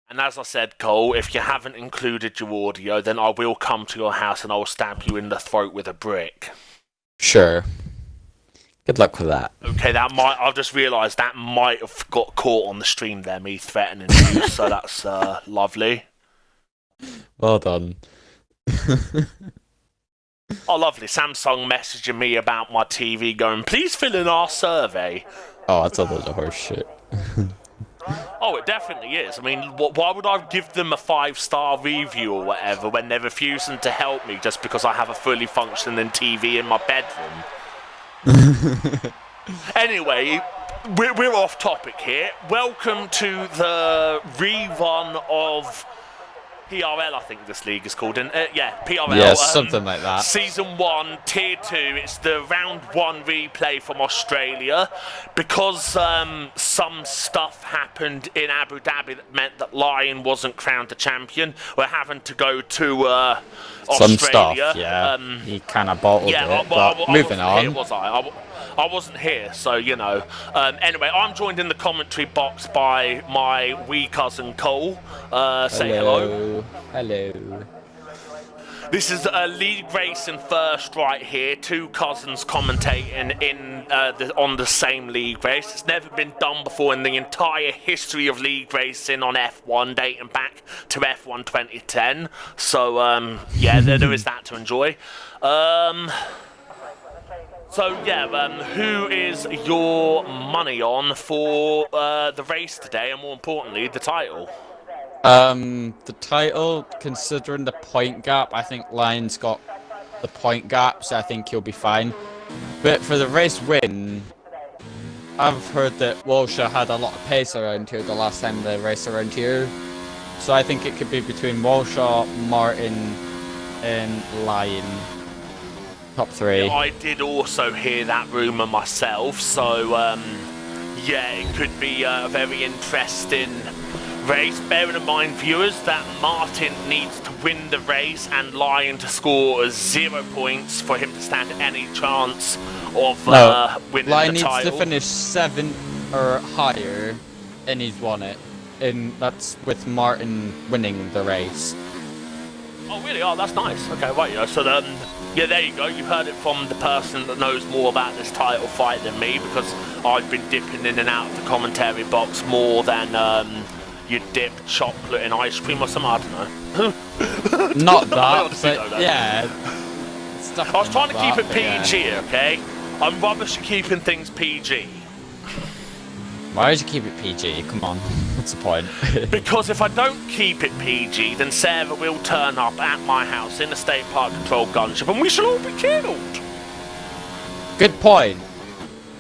And as I said, Cole, if you haven't included your audio, then I will come to your house and I'll stab you in the throat with a brick. Sure. Good luck with that. Okay, I've just realised that might have got caught on the stream there, me threatening you, so that's lovely. Well done. Oh, lovely. Samsung messaging me about my TV going, please fill in our survey. Oh, I thought that was a horse shit. Oh, it definitely is. I mean, why would I give them a 5-star review or whatever when they're refusing to help me just because I have a fully functioning TV in my bedroom? Anyway, we're off topic here. Welcome to the rerun of PRL, I think this league is called. PRL. Yeah, something like that. Season 1, Tier 2. It's the Round 1 replay from Australia. Because some stuff happened in Abu Dhabi that meant that Lion wasn't crowned the champion, we're having to go to Australia. Some stuff, yeah. He kind of bottled it, but moving on. Here, was I wasn't here, so, you know. Anyway, I'm joined in the commentary box by my wee cousin Cole. Say hello. Hello. This is a league racing first right here. Two cousins commentating on the same league race. It's never been done before in the entire history of league racing on F1, dating back to F1 2010. So, yeah, there is that to enjoy. Who is your money on for the race today, and more importantly, the title? The title, considering the point gap, I think Lion's got the point gap, so I think he'll be fine. But for the race win, I've heard that Walsha had a lot of pace around here the last time they raced around here. So I think it could be between Walsha, Martin, and Lion. Top 3. Yeah, I did also hear that rumour myself, so yeah, it could be a very interesting race. Bearing in mind, viewers, that Martin needs to win the race and Lion to score 0 points for him to stand any chance of winning Lion the title. Lion needs to finish 7th or higher, and he's won it. And that's with Martin winning the race. Oh, really? Oh, that's nice. Okay, right, yeah. So yeah, there you go. You heard it from the person that knows more about this title fight than me, because I've been dipping in and out of the commentary box more than you dip chocolate in ice cream or something. I don't know. Not that, but yeah. I was trying to keep it PG, okay? I'm rubbish at keeping things PG. Why would you keep it PG? Come on, what's the point? Because if I don't keep it PG, then Sarah will turn up at my house in a state park controlled gunship and we shall all be killed. Good point.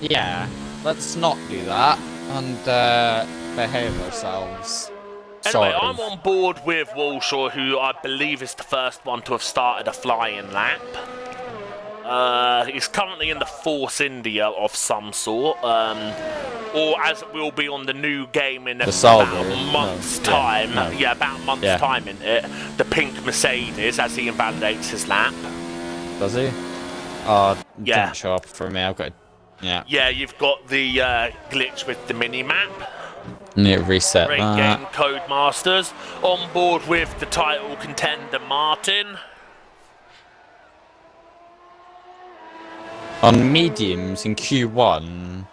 Yeah, let's not do that and behave ourselves. Anyway, I'm on board with Walshaw, who I believe is the first one to have started a flying lap. He's currently in the Force India of some sort, or as it will be on the new game in about a month's time. Yeah, about a month's time in it. The pink Mercedes, as he invalidates his lap. Does he? Oh, didn't show up for me. I've got. Yeah, you've got the glitch with the mini map. Need to reset Great that. game, Codemasters. On board with the title contender Martin. On mediums in Q1.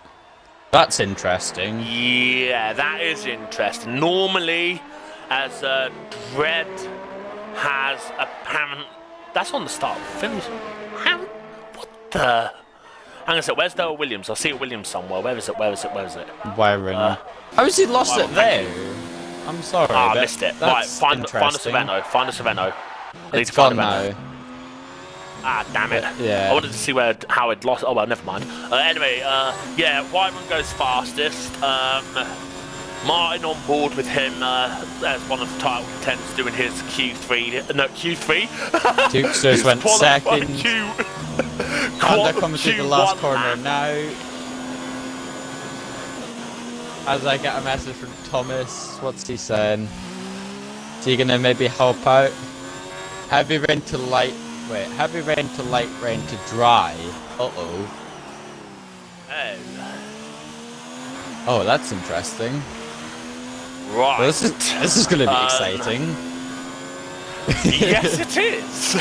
That's interesting. Yeah, that is interesting. Normally, as Dread has apparent. That's on the start finish. What the? Hang on a sec, where's Dale Williams? I see a Williams somewhere. Where is it? Wiring. How has he lost it there? I'm sorry. I missed it. Right, find a Saveno. It's gone now. Ah, damn it. Yeah. I wanted to see how it lost. Oh, well, never mind. Anyway, yeah, Wyman goes fastest. Martin on board with him as one of the title contenders doing his Q3. No, Q3? Dukesters went second. Honda coming through the last corner now. As I get a message from Thomas, what's he saying? Is he gonna maybe help out? Heavy rain to light. Wait, heavy rain to light rain to dry. Uh-oh. Oh. Oh, that's interesting. Right. Well, this is going to be exciting. Yes, it is.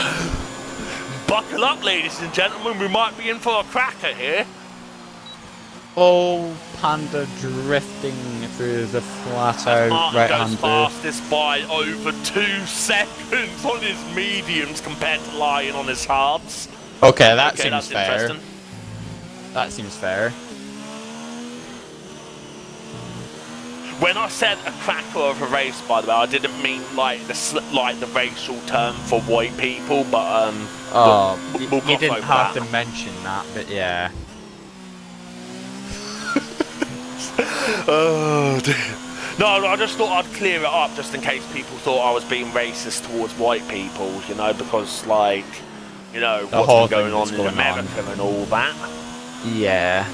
Buckle up, ladies and gentlemen. We might be in for a cracker here. Oh, Panda drifting through the flat out right-hander. Goes fastest by over 2 seconds on his mediums compared to Lion on his hards. Okay, that seems fair. Interesting. That seems fair. When I said a cracker of a race, by the way, I didn't mean like the racial term for white people, but you didn't have to mention that, but yeah. Oh dear. No, I just thought I'd clear it up just in case people thought I was being racist towards white people, you know, because like, you know, what's been going on in America and all that. Yeah.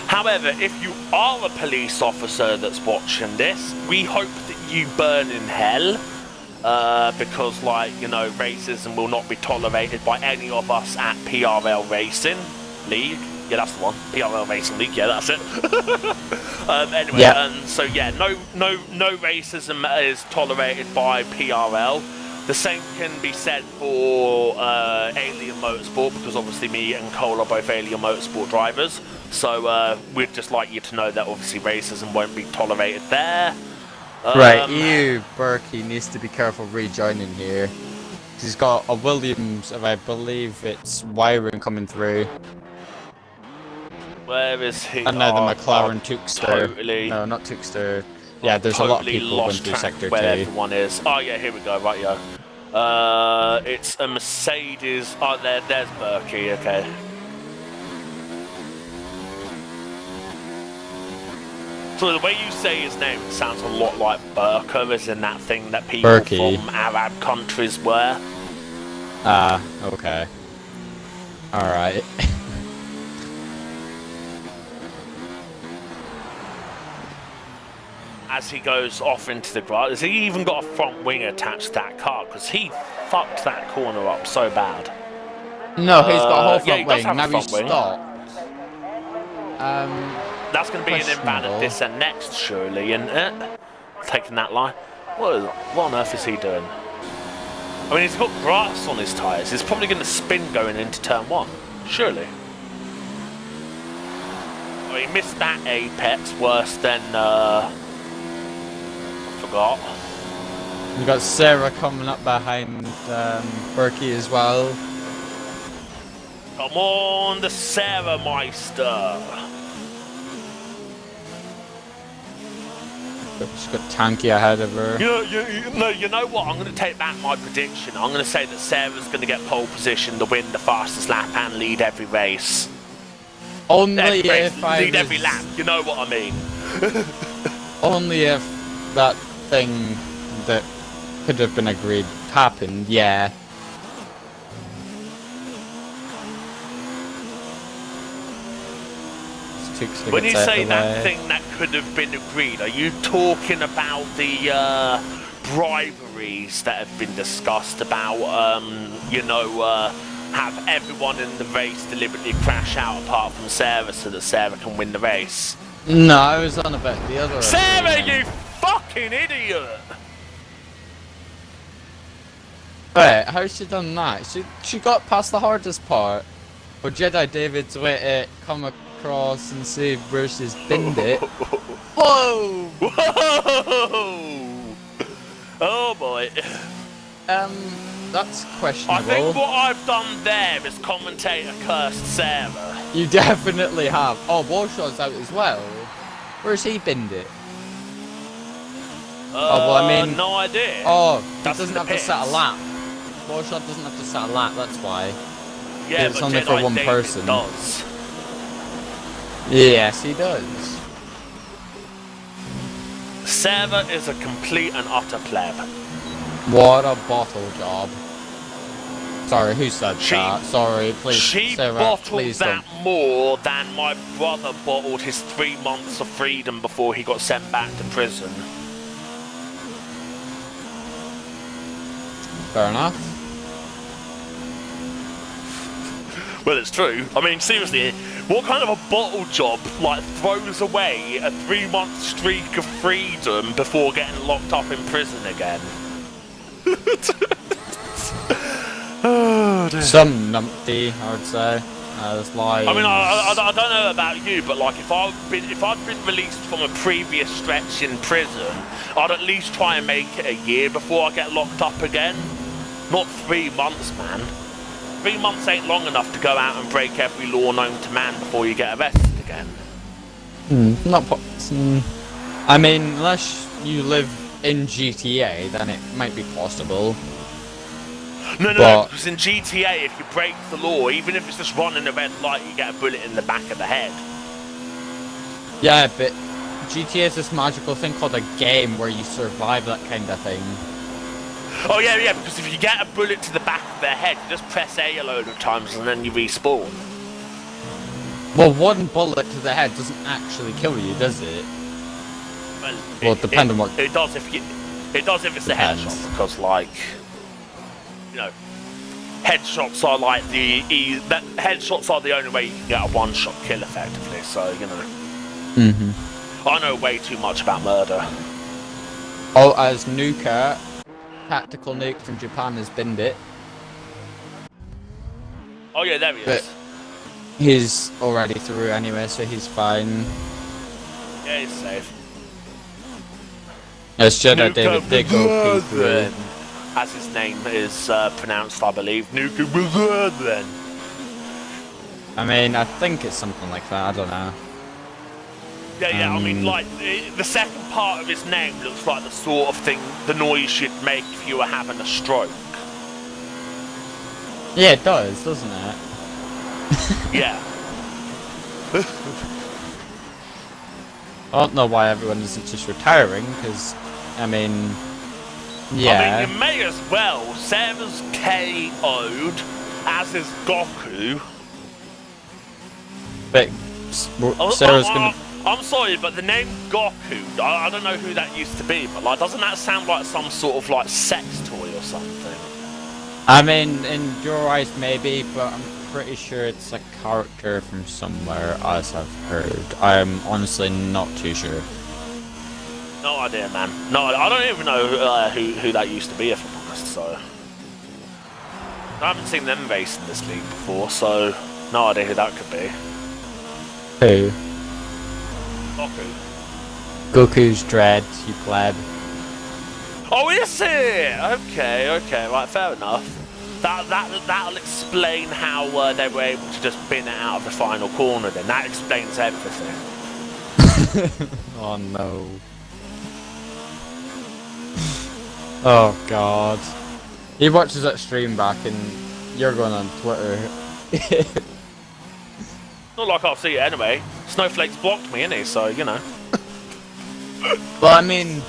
However, if you are a police officer that's watching this, we hope that you burn in hell, because, like, you know, racism will not be tolerated by any of us at PRL Racing League. Yeah, that's the one. PRL Racing League. Yeah, that's it. Anyway, yeah. So yeah, no racism is tolerated by PRL. The same can be said for Alien Motorsport, because obviously me and Cole are both Alien Motorsport drivers. So we'd just like you to know that obviously racism won't be tolerated there. Right, Berkey needs to be careful rejoining here. He's got a Williams, and I believe it's wiring coming through. Where is he? And now the McLaren Tookster. Totally. No, not Tookster. Yeah, there's a lot of people going through Sector 2. Where everyone is. Oh yeah, here we go, right, yo. It's a Mercedes. Oh, there's Berkey, okay. So the way you say his name, it sounds a lot like Burqa, as in that thing that people from Arab countries wear. Ah, okay. Alright. As he goes off into the grass, has he even got a front wing attached to that car? Because he fucked that corner up so bad. No, he's got a whole front yeah, wing. Now he's stopped. That's going to be an invalid descent next, surely, isn't it? Taking that line. What on earth is he doing? I mean, he's got grass on his tyres. He's probably going to spin going into turn 1, surely. Oh, he missed that apex worse than, I forgot. You got Sarah coming up behind Berkey as well. Come on, the Sarah Meister. She's got Tanky ahead of her. You know what? I'm going to take back my prediction. I'm going to say that Sarah's going to get pole position to win the fastest lap and lead every race. Only if lead every lap. You know what I mean? Only if that thing that could have been agreed happened. Yeah. When you say that thing that could have been agreed, are you talking about the briberies that have been discussed about, have everyone in the race deliberately crash out apart from Sarah so that Sarah can win the race? No, I was on about the other. Sarah, you fucking idiot! Wait, how's she done that? She got past the hardest part. But Jedi David's way to come across and see where she's binned it. Whoa! Whoa! Oh boy. That's questionable. I think what I've done there is commentate a cursed Sarah. You definitely have. Oh, Warshaw's out as well. Where's he binned it? Oh, well, I mean... no idea. Oh, he doesn't have to set a lap. Warshaw doesn't have to set a lap, that's why. Yeah, it's but only Jedi for one David person. Does. Yes, he does. Sarah is a complete and utter pleb. What a bottle job. Sorry, who said that? Sorry, please. She Sarah, bottled please that more than my brother bottled his 3 months of freedom before he got sent back to prison. Fair enough. Well, it's true. I mean, seriously, What kind of a bottle job, like, throws away a 3-month streak of freedom before getting locked up in prison again? Oh, dear. Some numpty, I would say. There's like. I mean, I don't know about you, but like, if I'd been released from a previous stretch in prison, I'd at least try and make it a year before I get locked up again. Not 3 months, man. 3 months ain't long enough to go out and break every law known to man before you get arrested again. I mean, unless you live in GTA, then it might be possible. No, because in GTA, if you break the law, even if it's just running a red light, you get a bullet in the back of the head. Yeah, but GTA is this magical thing called a game where you survive that kind of thing. Oh yeah, because if you get a bullet to the back of their head, you just press A a load of times and then you respawn. Well, one bullet to the head doesn't actually kill you, does it? Well, it depends on what. It does if it's a headshot, because like, you know, headshots are like headshots are the only way you can get a one-shot kill effectively. So you know. I know way too much about murder. Oh, as Nuka, tactical nuke from Japan has binned it. Oh yeah, there he is. But he's already through anyway, so he's fine. Yeah, he's safe. As Jedi David did go through. As his name is pronounced, I believe. Nuka then. I mean, I think it's something like that, I don't know. Yeah, I mean, like, the second part of his name looks like the sort of thing, the noise you'd make if you were having a stroke. Yeah, it does, doesn't it? Yeah. I don't know why everyone isn't just retiring, because, I mean, yeah. I mean, you may as well. Sarah's KO'd, as is Goku. But Sarah's gonna... I'm sorry, but the name Goku, I don't know who that used to be, but like, doesn't that sound like some sort of like sex toy or something? I mean, in your eyes maybe, but I'm pretty sure it's a character from somewhere, as I've heard. I'm honestly not too sure. No idea, man. No, I don't even know who that used to be, if I'm honest, so... I haven't seen them race in this league before, so no idea who that could be. Who? Goku. Goku's Dread, you pleb. Oh, is it? Okay, right, fair enough. That'll explain how they were able to just bin it out of the final corner then. That explains everything. Oh no. Oh god. He watches that stream back and you're going on Twitter. Not like I'll see it anyway. Snowflake's blocked me, innit? So, you know. Well, I mean,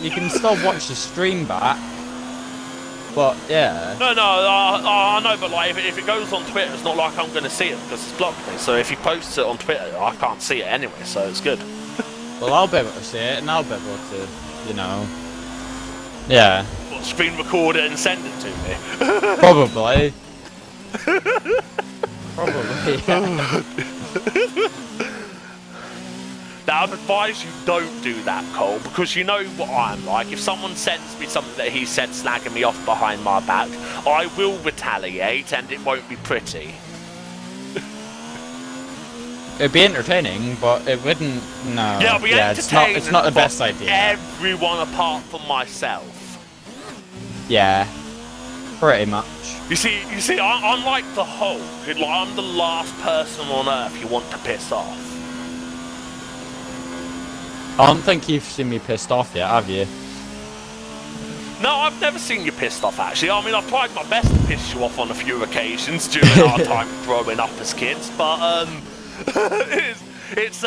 you can still watch the stream back. But, yeah. No, I know, but like, if it goes on Twitter, it's not like I'm going to see it because it's blocked me. So if he posts it on Twitter, I can't see it anyway, so it's good. Well, I'll be able to see it, and I'll be able to, you know... Yeah. What, screen record it and send it to me? Probably. Probably, yeah. Now, I'd advise you don't do that, Cole, because you know what I'm like. If someone sends me something that he said slagging me off behind my back, I will retaliate, and it won't be pretty. It'd be entertaining, but it wouldn't. No. Yeah, it'll be entertaining. It's not the best idea. Everyone apart from myself. Yeah. Pretty much. You see, I'm like the Hulk. I'm the last person on Earth you want to piss off. I don't think you've seen me pissed off yet, have you? No, I've never seen you pissed off, actually. I mean, I've tried my best to piss you off on a few occasions during our time growing up as kids, but, it's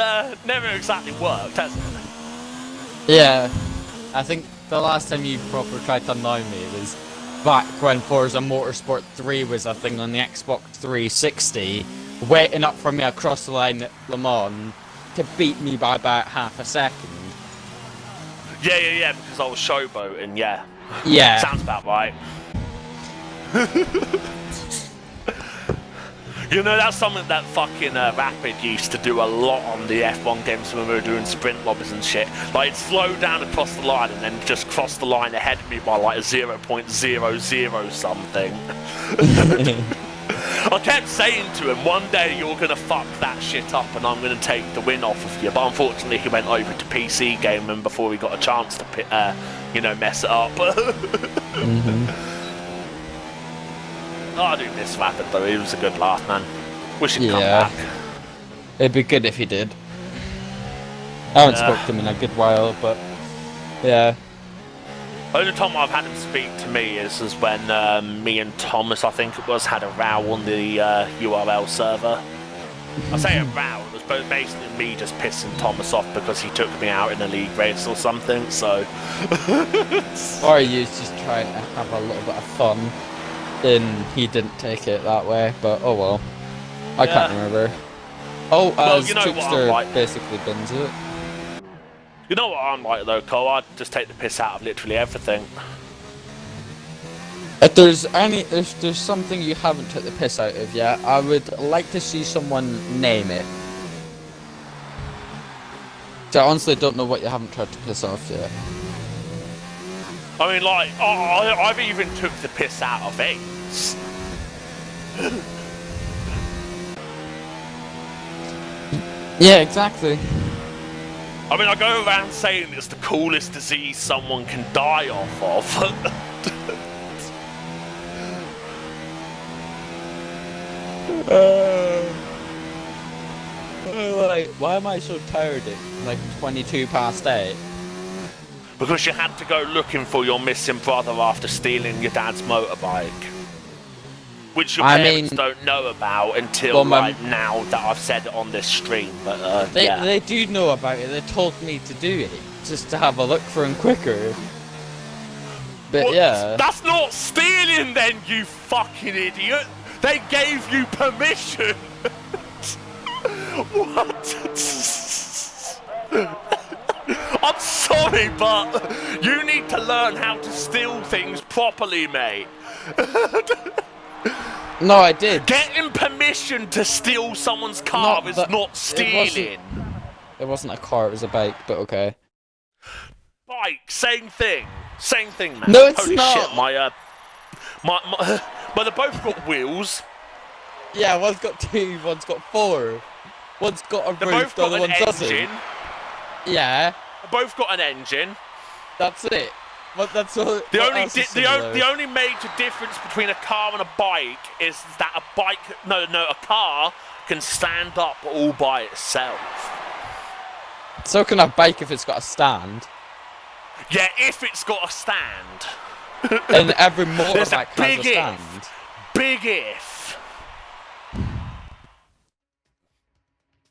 never exactly worked, has it? Yeah. I think the last time you proper tried to annoy me was back when Forza Motorsport 3 was a thing on the Xbox 360, waiting up for me across the line at Le Mans to beat me by about half a second. Yeah, because I was showboating, yeah. Yeah. Sounds about right. You know, that's something that fucking Rapid used to do a lot on the F1 games when we were doing sprint lobbies and shit. Like, it'd slow down across the line and then just cross the line ahead of me by like 0.00 something. I kept saying to him, one day you're going to fuck that shit up and I'm going to take the win off of you. But unfortunately, he went over to PC gaming before he got a chance to, you know, mess it up. Oh, I do miss Rapid though, he was a good laugh, man. Wish he'd come back. It'd be good if he did. I haven't spoken to him in a good while, but yeah. The only time I've had him speak to me is when me and Thomas, I think it was, had a row on the URL server. I say a row, it was basically me just pissing Thomas off because he took me out in a league race or something, so... Or he was just trying to have a little bit of fun, and he didn't take it that way, but oh well. I can't remember. Oh, well, you know Trickster what I'm like. basically bins it. You know what I'm like though, Cole? I'd just take the piss out of literally everything. If there's something you haven't took the piss out of yet, I would like to see someone name it. So I honestly don't know what you haven't tried to piss off yet. I mean, like, I've even took the piss out of AIDS. Yeah, exactly. I mean, I go around saying it's the coolest disease someone can die off of. Like, why am I so tired at like 22 past 8? Because you had to go looking for your missing brother after stealing your dad's motorbike. Which your parents don't know about until now that I've said it on this stream. But they do know about it. They told me to do it just to have a look for him quicker. But yeah, that's not stealing, then, you fucking idiot. They gave you permission. What? I'm sorry, but you need to learn how to steal things properly, mate. No, I did. Getting permission to steal someone's car is not stealing. It wasn't a car, it was a bike, but okay. Bike, same thing. Same thing, man. No, it's Holy not. Shit, but they both got wheels. Yeah, one's got 2, one's got 4. One's got a roof, the other one doesn't. Yeah. They both got an engine. That's it. Well, that's all. The only major difference between a car and a bike is that a car can stand up all by itself. So can a bike if it's got a stand. Yeah, if it's got a stand. And every motorbike has a stand. Big if.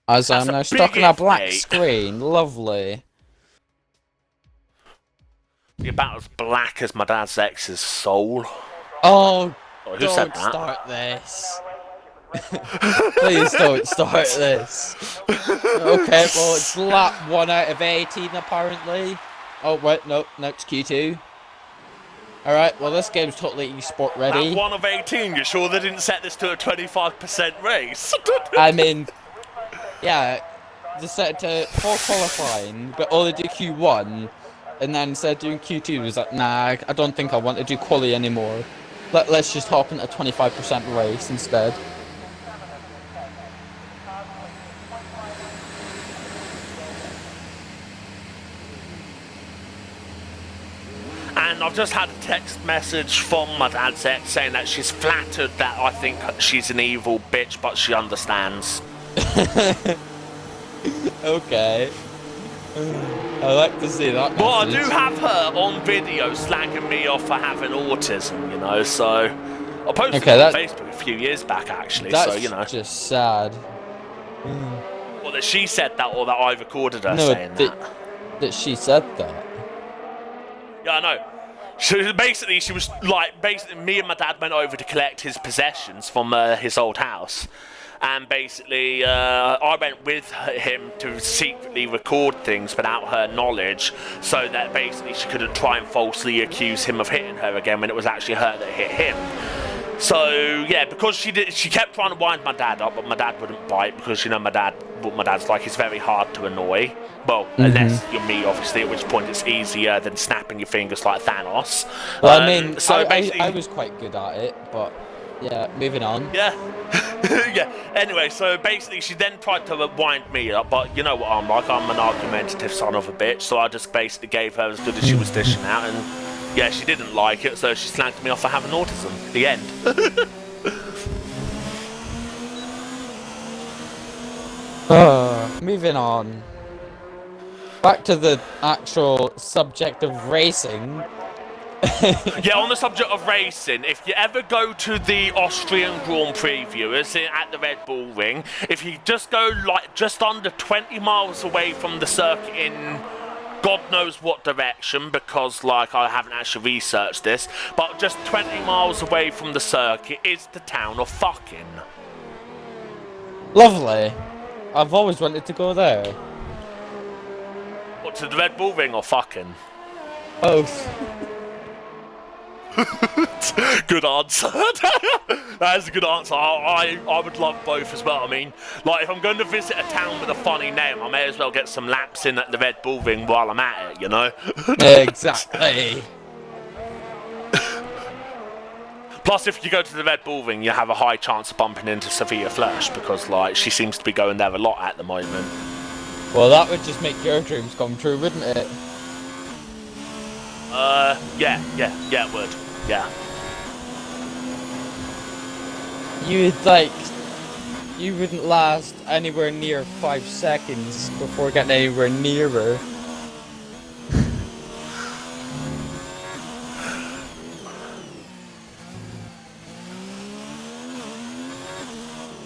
As I'm now stuck on a black screen. Lovely. You're about as black as my dad's ex's soul. Oh, who said that? Start this. Please don't start this. Okay, well, it's lap 1 out of 18 apparently. Oh, wait, no, next Q2. Alright, well, this game's totally esport ready. Lap 1 of 18, you sure they didn't set this to a 25% race? I mean, yeah, they set it to 4 qualifying, but only do Q1. And then instead of doing Q2, it was like, nah, I don't think I want to do quali anymore. Let's just hop into a 25% race instead. And I've just had a text message from my dad's ex saying that she's flattered that I think she's an evil bitch, but she understands. Okay. I like to see that. Well, I do have her on video slagging me off for having autism, you know, so I posted it on Facebook a few years back, actually, so, you know. That's just sad. Well, that she said that, or that I recorded her saying that. That she said that? Yeah, I know. She was like, me and my dad went over to collect his possessions from his old house. And basically, I went with him to secretly record things without her knowledge, so that basically she couldn't try and falsely accuse him of hitting her again when it was actually her that hit him. So yeah, because she kept trying to wind my dad up, but my dad wouldn't bite because you know what my dad's like. He's very hard to annoy. Well, unless you're me, obviously, at which point it's easier than snapping your fingers like Thanos. Well, I mean, so I was quite good at it, but yeah, moving on. Yeah. Yeah. Anyway, so basically she then tried to wind me up, but you know what I'm like, I'm an argumentative son of a bitch, so I just basically gave her as good as she was dishing out, and yeah, she didn't like it, so she slagged me off for having autism. The end. Moving on. Back to the actual subject of racing. Yeah, on the subject of racing, if you ever go to the Austrian Grand Prix viewers at the Red Bull Ring, if you just go like just under 20 miles away from the circuit in God knows what direction, because like I haven't actually researched this, but just 20 miles away from the circuit is the town of fucking. Lovely. I've always wanted to go there. What, to the Red Bull Ring or fucking? Both. Good answer. That is a good answer. I would love both as well. I mean, like if I'm going to visit a town with a funny name, I may as well get some laps in at the Red Bull Ring while I'm at it, you know? Exactly. Plus, if you go to the Red Bull Ring, you have a high chance of bumping into Sophia Flesch because, like, she seems to be going there a lot at the moment. Well, that would just make your dreams come true, wouldn't it? Yeah, it would. Yeah. You wouldn't last anywhere near 5 seconds before getting anywhere nearer.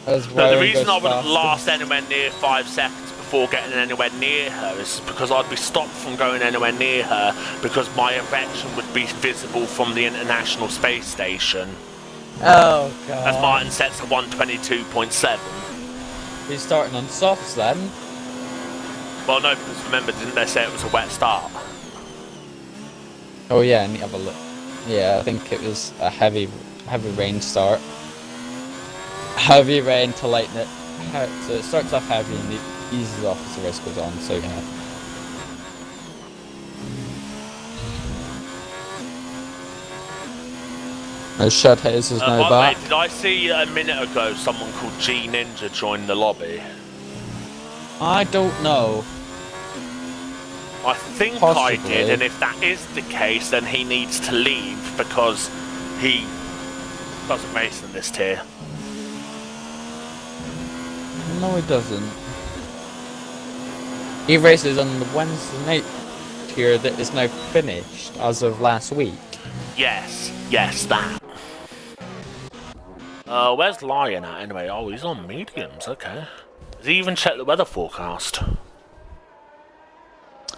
No, the reason I wouldn't last anywhere near 5 seconds before getting anywhere near her is because I'd be stopped from going anywhere near her because my erection would be visible from the International Space Station. Oh god. As Martin sets at 122.7. He's starting on softs then. Well, no, because remember, didn't they say it was a wet start? Oh yeah, I need to have a look. Yeah, I think it was a heavy rain start. Heavy rain to lighten it. So it starts off heavy and it eases off as the race goes on, so yeah. No, Shed Hayes is now back. Wait, did I see a minute ago someone called G Ninja join the lobby? I don't know. I think Possibly. I did, and if that is the case, then he needs to leave because he doesn't race in this tier. No, he doesn't. He races on the Wednesday night tier that is now finished as of last week. Yes, that. Where's Lion at anyway? Oh, he's on mediums, okay. Does he even check the weather forecast?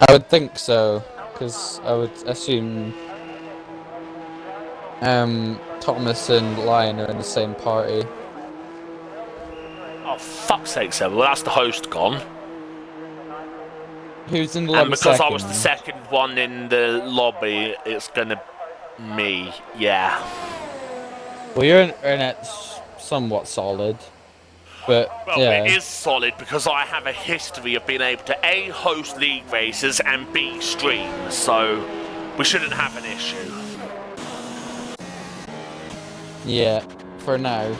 I would think so, because I would assume Thomas and Lion are in the same party. Oh, fuck's sake, Seb. Well, that's the host gone. Who's in the lobby And because I was the second one in the lobby, it's gonna me, yeah. Well, your internet's somewhat solid, but well, yeah. It is solid because I have a history of being able to A, host league races and B, stream, so we shouldn't have an issue. Yeah, for now.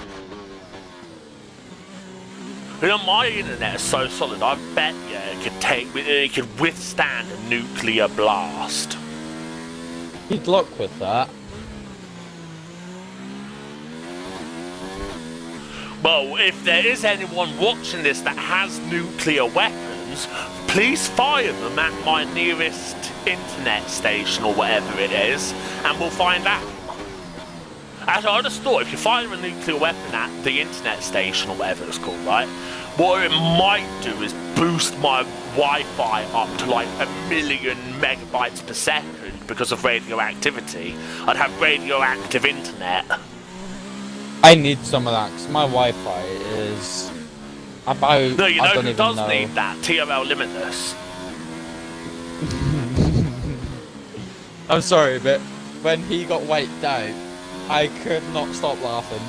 You know, my internet is so solid, I bet you it could withstand a nuclear blast. Good luck with that. Well, if there is anyone watching this that has nuclear weapons, please fire them at my nearest internet station or whatever it is, and we'll find out. As I just thought, if you fire a nuclear weapon at the internet station or whatever it's called, right, what it might do is boost my Wi-Fi up to like 1,000,000 megabytes per second because of radioactivity. I'd have radioactive internet. I need some of that, because my Wi-Fi is about... No, you know I don't who even does know. need that? TRL Limitless. I'm sorry, but when he got wiped out, I could not stop laughing.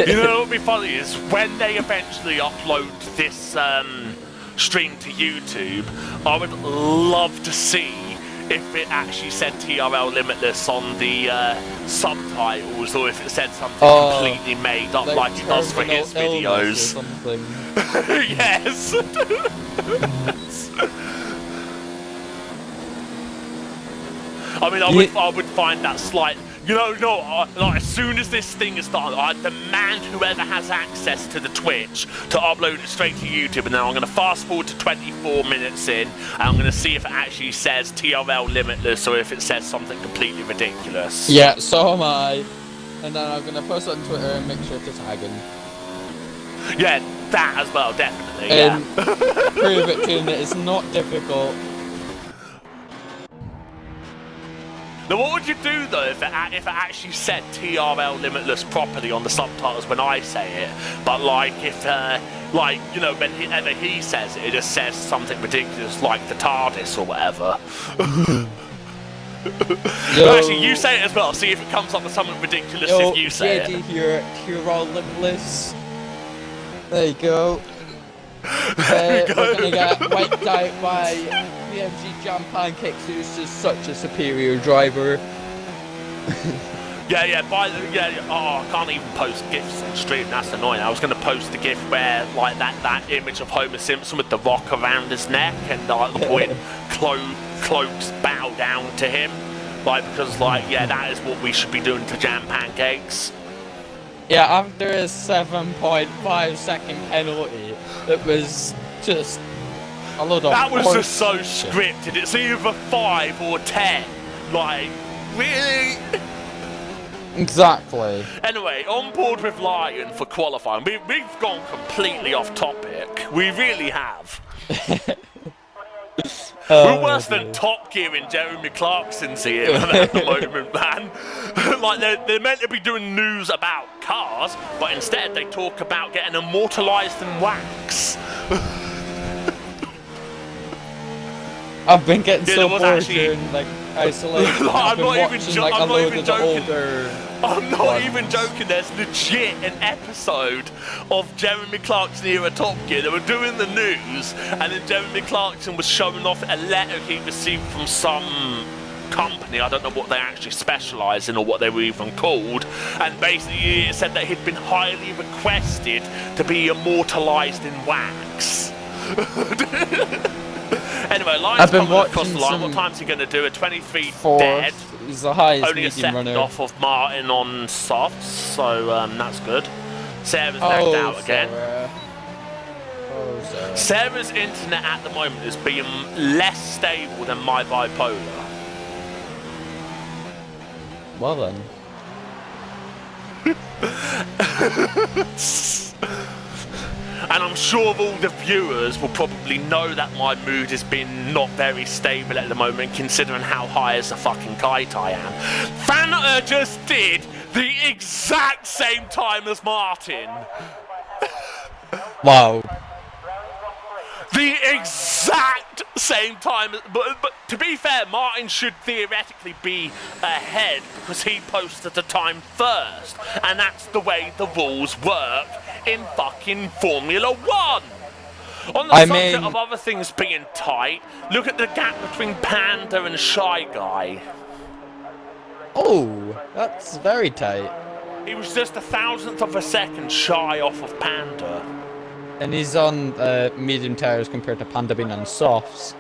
You know what would be funny is when they eventually upload this stream to YouTube, I would love to see if it actually said TRL Limitless on the subtitles, or if it said something completely made up like it does for his videos. Or something. Yes. I mean, I would find that slight. Like, as soon as this thing is started, I demand whoever has access to the Twitch to upload it straight to YouTube, and then I'm going to fast forward to 24 minutes in, and I'm going to see if it actually says TRL Limitless or if it says something completely ridiculous. Yeah, so am I. And then I'm going to post it on Twitter and make sure to tag him. Yeah, that as well, definitely. And yeah. prove it to him that it's not difficult. Now, what would you do though if it actually said TRL Limitless properly on the subtitles when I say it, but like if whenever he says it, it just says something ridiculous like the TARDIS or whatever. Actually, you say it as well. See if it comes up with something ridiculous if you say it. Here, TRL Limitless. There you go. We're gonna get wiped out by BMG Jam Pancakes, who's just such a superior driver. Yeah. Oh, I can't even post GIFs on stream. That's annoying. I was going to post a GIF where, like, that image of Homer Simpson with the rock around his neck and like the point cloaks bow down to him, because that is what we should be doing to Jam Pancakes. Yeah, after a 7.5 second penalty, it was just a load of that was just so scripted. It's either 5 or 10. Like, really? Exactly. Anyway, on board with Lion for qualifying. We've gone completely off topic. We really have. We're worse than Top Gear in Jeremy Clarkson's here at the moment, man. Like, they're meant to be doing news about cars, but instead they talk about getting immortalised in wax. I've been getting so bored during, isolation. I'm not even joking. I'm not ones. even joking. There's legit an episode of Jeremy Clarkson here at Top Gear. They were doing the news, and then Jeremy Clarkson was showing off a letter he received from some company. I don't know what they actually specialise in or what they were even called. And basically, it said that he'd been highly requested to be immortalised in wax. Anyway, Lion's coming across the line. What time's he going to do? A 23 dead. He's the highest only a second runner. off of Martin on softs, so that's good. Sarah's knocked out again. Sarah's internet at the moment is being less stable than my bipolar. Well then. And I'm sure all the viewers will probably know that my mood has been not very stable at the moment, considering how high as a fucking kite I am. Fanta just did the exact same time as Martin. Wow. The exact same time, but to be fair, Martin should theoretically be ahead because he posted the time first, and that's the way the rules work in fucking Formula 1. On the subject of other things being tight, look at the gap between Panda and Shy Guy. Oh, that's very tight. He was just 1,000th of a second shy off of Panda. And he's on medium tires compared to Panda being on softs.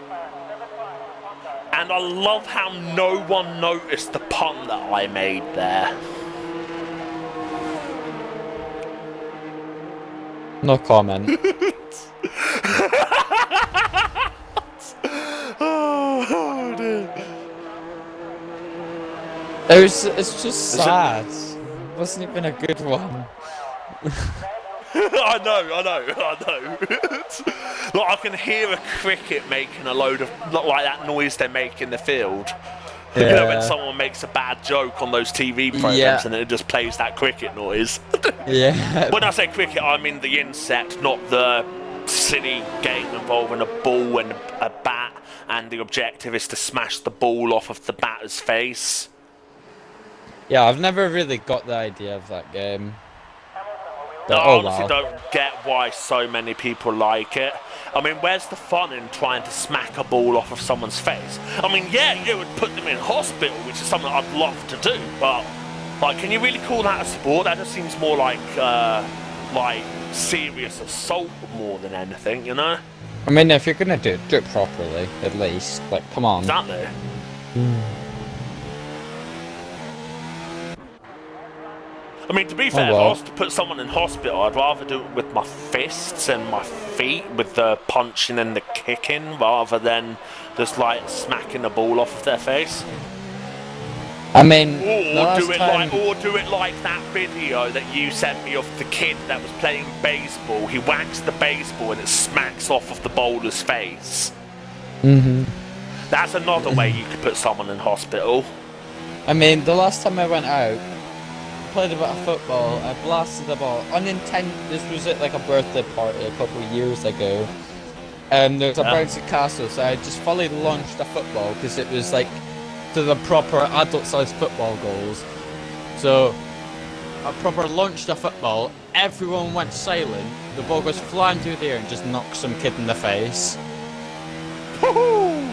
And I love how no one noticed the pun that I made there. No comment. Oh, dear. It's just sad. It wasn't even a good one. I know. Like, I can hear a cricket making a load of, like that noise they make in the field. Yeah. You know, when someone makes a bad joke on those TV programs and it just plays that cricket noise. Yeah. When I say cricket, I mean the insect, not the silly game involving a ball and a bat, and the objective is to smash the ball off of the batter's face. Yeah, I've never really got the idea of that game. No, But I oh honestly well. don't get why so many people like it. I mean, where's the fun in trying to smack a ball off of someone's face? I mean, yeah, it would put them in hospital, which is something I'd love to do, but like, can you really call that a sport? That just seems more like serious assault more than anything, you know? I mean, if you're gonna do it properly, at least. Like, come on. Exactly. I mean, to be fair, if I well. was to put someone in hospital, I'd rather do it with my fists and my feet, with the punching and the kicking, rather than just like smacking the ball off of their face. I mean, Or do it like that video that you sent me of the kid that was playing baseball. He whacks the baseball and it smacks off of the bowler's face. That's another way you could put someone in hospital. I mean, the last time I went out, played a bit of football, I blasted the ball unintentionally. This was at like a birthday party a couple of years ago. And there was a bouncy castle, so I just fully launched a football because it was like to the proper adult-sized football goals. So I proper launched a football. Everyone went silent. The ball goes flying through the air and just knocks some kid in the face. Woohoo!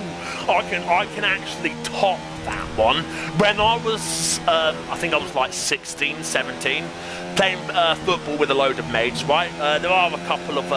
I can actually top that one. When I was, I think I was like 16, 17, playing football with a load of mates, right? There are a couple of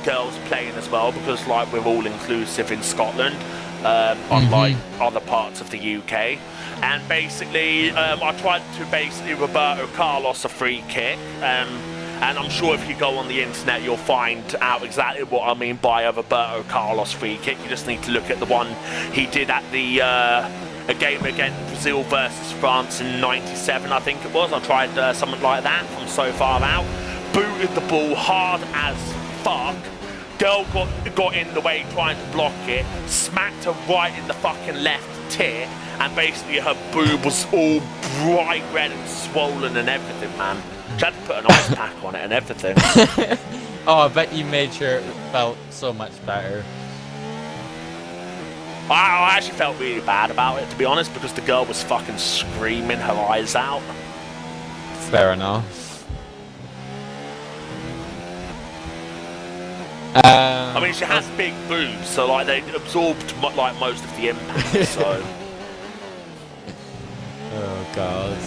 girls playing as well, because like we're all inclusive in Scotland, unlike other parts of the UK. And basically, I tried to basically Roberto Carlos a free kick, and I'm sure if you go on the internet, you'll find out exactly what I mean by a Roberto Carlos free kick. You just need to look at the one he did at the a game against Brazil versus France in '97, I think it was. I tried something like that from so far out. Booted the ball hard as fuck. Girl got in the way trying to block it. Smacked her right in the fucking left tit. And basically her boob was all bright red and swollen and everything, man. She had to put an ice pack on it and everything. Oh, I bet you made sure it felt so much better. I actually felt really bad about it, to be honest, because the girl was fucking screaming her eyes out. Fair enough. I mean, she has big boobs, so like they absorbed like most of the impact. So. Oh god.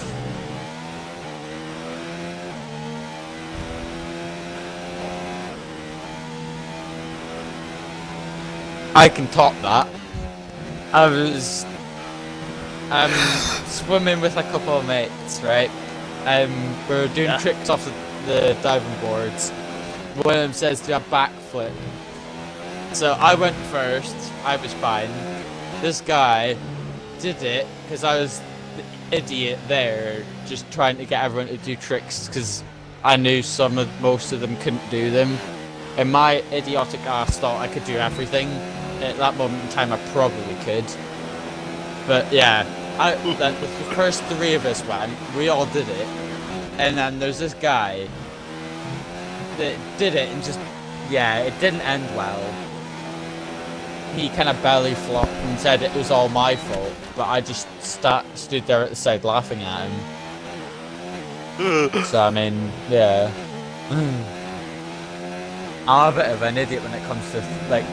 I can top that. I was swimming with a couple of mates, right? We were doing tricks off the diving boards. One of them says do a backflip. So I went first, I was fine. This guy did it because I was the idiot there, just trying to get everyone to do tricks because I knew most of them couldn't do them. And my idiotic ass thought I could do everything. At that moment in time, I probably could. But yeah, the first three of us went, we all did it. And then there's this guy that did it and just, yeah, it didn't end well. He kind of belly flopped and said it was all my fault, but I just stood there at the side laughing at him. So I mean, yeah. I'm a bit of an idiot when it comes to like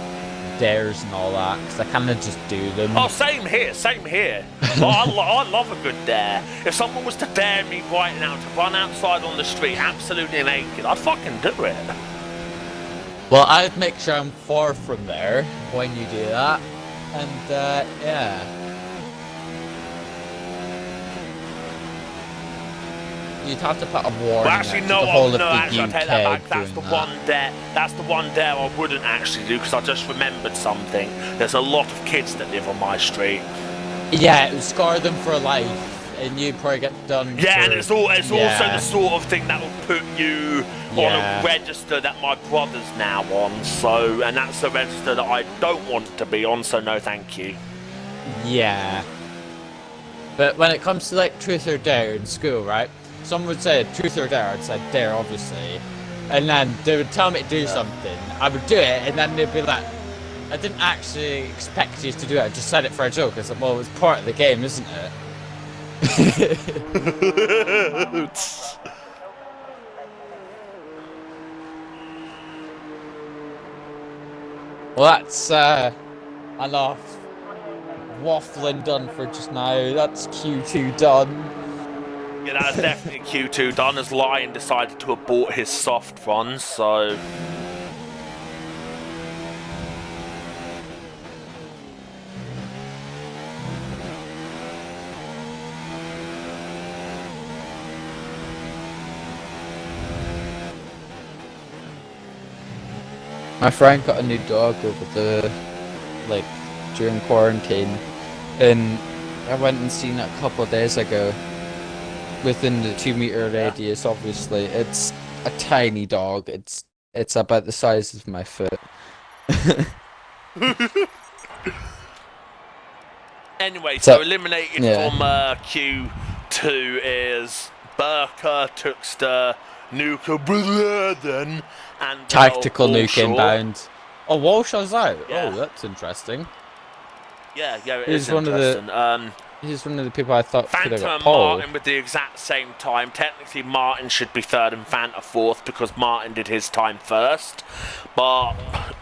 dares and all that, because I kind of just do them. Oh, same here, same here. I love a good dare. If someone was to dare me right now to run outside on the street absolutely naked, I'd fucking do it. Well, I'd make sure I'm far from there when you do that, and yeah. You'd have to put a warning. Well, actually, no, actually, I take that back. That's the one dare. That's the one dare I wouldn't actually do, because I just remembered something. There's a lot of kids that live on my street. Yeah, it would scar them for life, and you'd probably get done. Yeah, and it's also the sort of thing that will put you on a register that my brother's now on. So, and that's a register that I don't want to be on. So, no, thank you. Yeah. But when it comes to like truth or dare in school, right? Someone would say truth or dare, I'd say dare, obviously. And then they would tell me to do something. I would do it, and then they'd be like, I didn't actually expect you to do it, I just said it for a joke. I said, well, it's part of the game, isn't it? Well, that's enough waffling done for just now. That's Q2 done. Yeah, that's definitely Q2 done, as Lion decided to abort his soft run, so... My friend got a new dog over during quarantine, and I went and seen it a couple of days ago. Within the 2-meter radius, obviously, it's a tiny dog. It's about the size of my foot. Anyway, so eliminated from Q2 is Burka, Tuxter, Nuka, Brother, and Tactical Nuke inbound. Oh, Walshaw's out. Yeah. Oh, that's interesting. Yeah, it is interesting. He's one of the people I thought could have Fanta got and pole. Martin with the exact same time. Technically, Martin should be third and Fanta fourth because Martin did his time first. But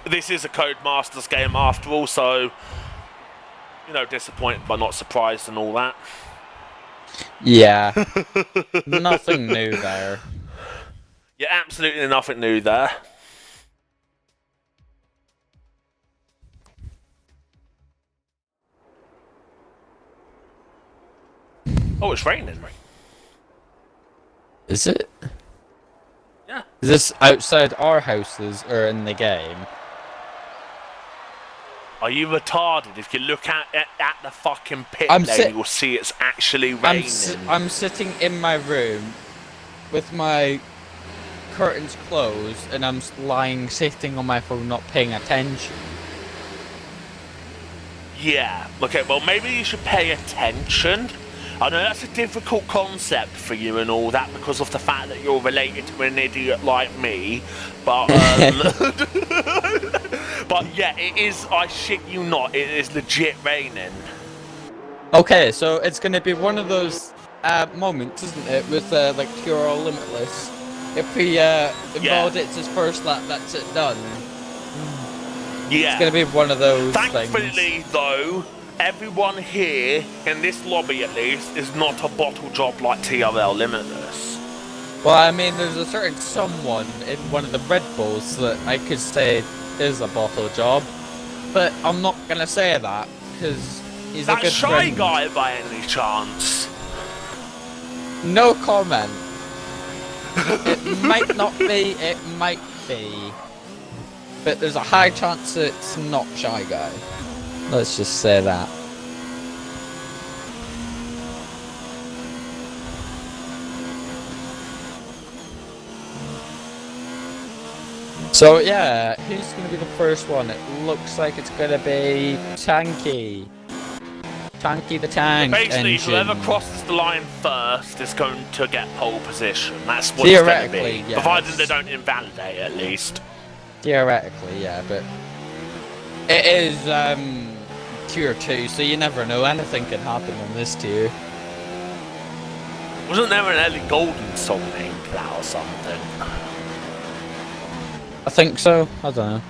this is a Codemasters game after all, so, you know, disappointed but not surprised and all that. Yeah. Nothing new there. Yeah, absolutely nothing new there. Oh, it's raining. Is it? Yeah. Is this outside our houses or in the game? Are you retarded? If you look at the fucking pit lane, you'll see it's actually raining. I'm sitting in my room with my curtains closed and I'm sitting on my phone not paying attention. Yeah. Okay, well, maybe you should pay attention. I know that's a difficult concept for you and all that because of the fact that you're related to an idiot like me, but but yeah, it is, I shit you not, it is legit raining. Okay, so it's gonna be one of those moments, isn't it, with like PRL Limitless. If he invalidates his first lap, that's it done. Yeah. It's gonna be one of those Thankfully, though, everyone here, in this lobby at least, is not a bottle job like TRL Limitless. Well, I mean, there's a certain someone in one of the Red Bulls that I could say is a bottle job, but I'm not gonna say that, because he's a good Shy friend. Guy by any chance? No comment. It might not be, it might be, but there's a high chance it's not Shy Guy. Let's just say that. So yeah, who's gonna be the first one? It looks like it's gonna be Tanky. Tanky the Tank Basically, engine. whoever crosses the line first is going to get pole position. That's what it's going to be. Yes. Provided they don't invalidate, at least. Theoretically, yeah, but it is tier 2, so you never know. Anything can happen on this tier. Wasn't there an Ellie Golden song named that or something? I think so. I don't know.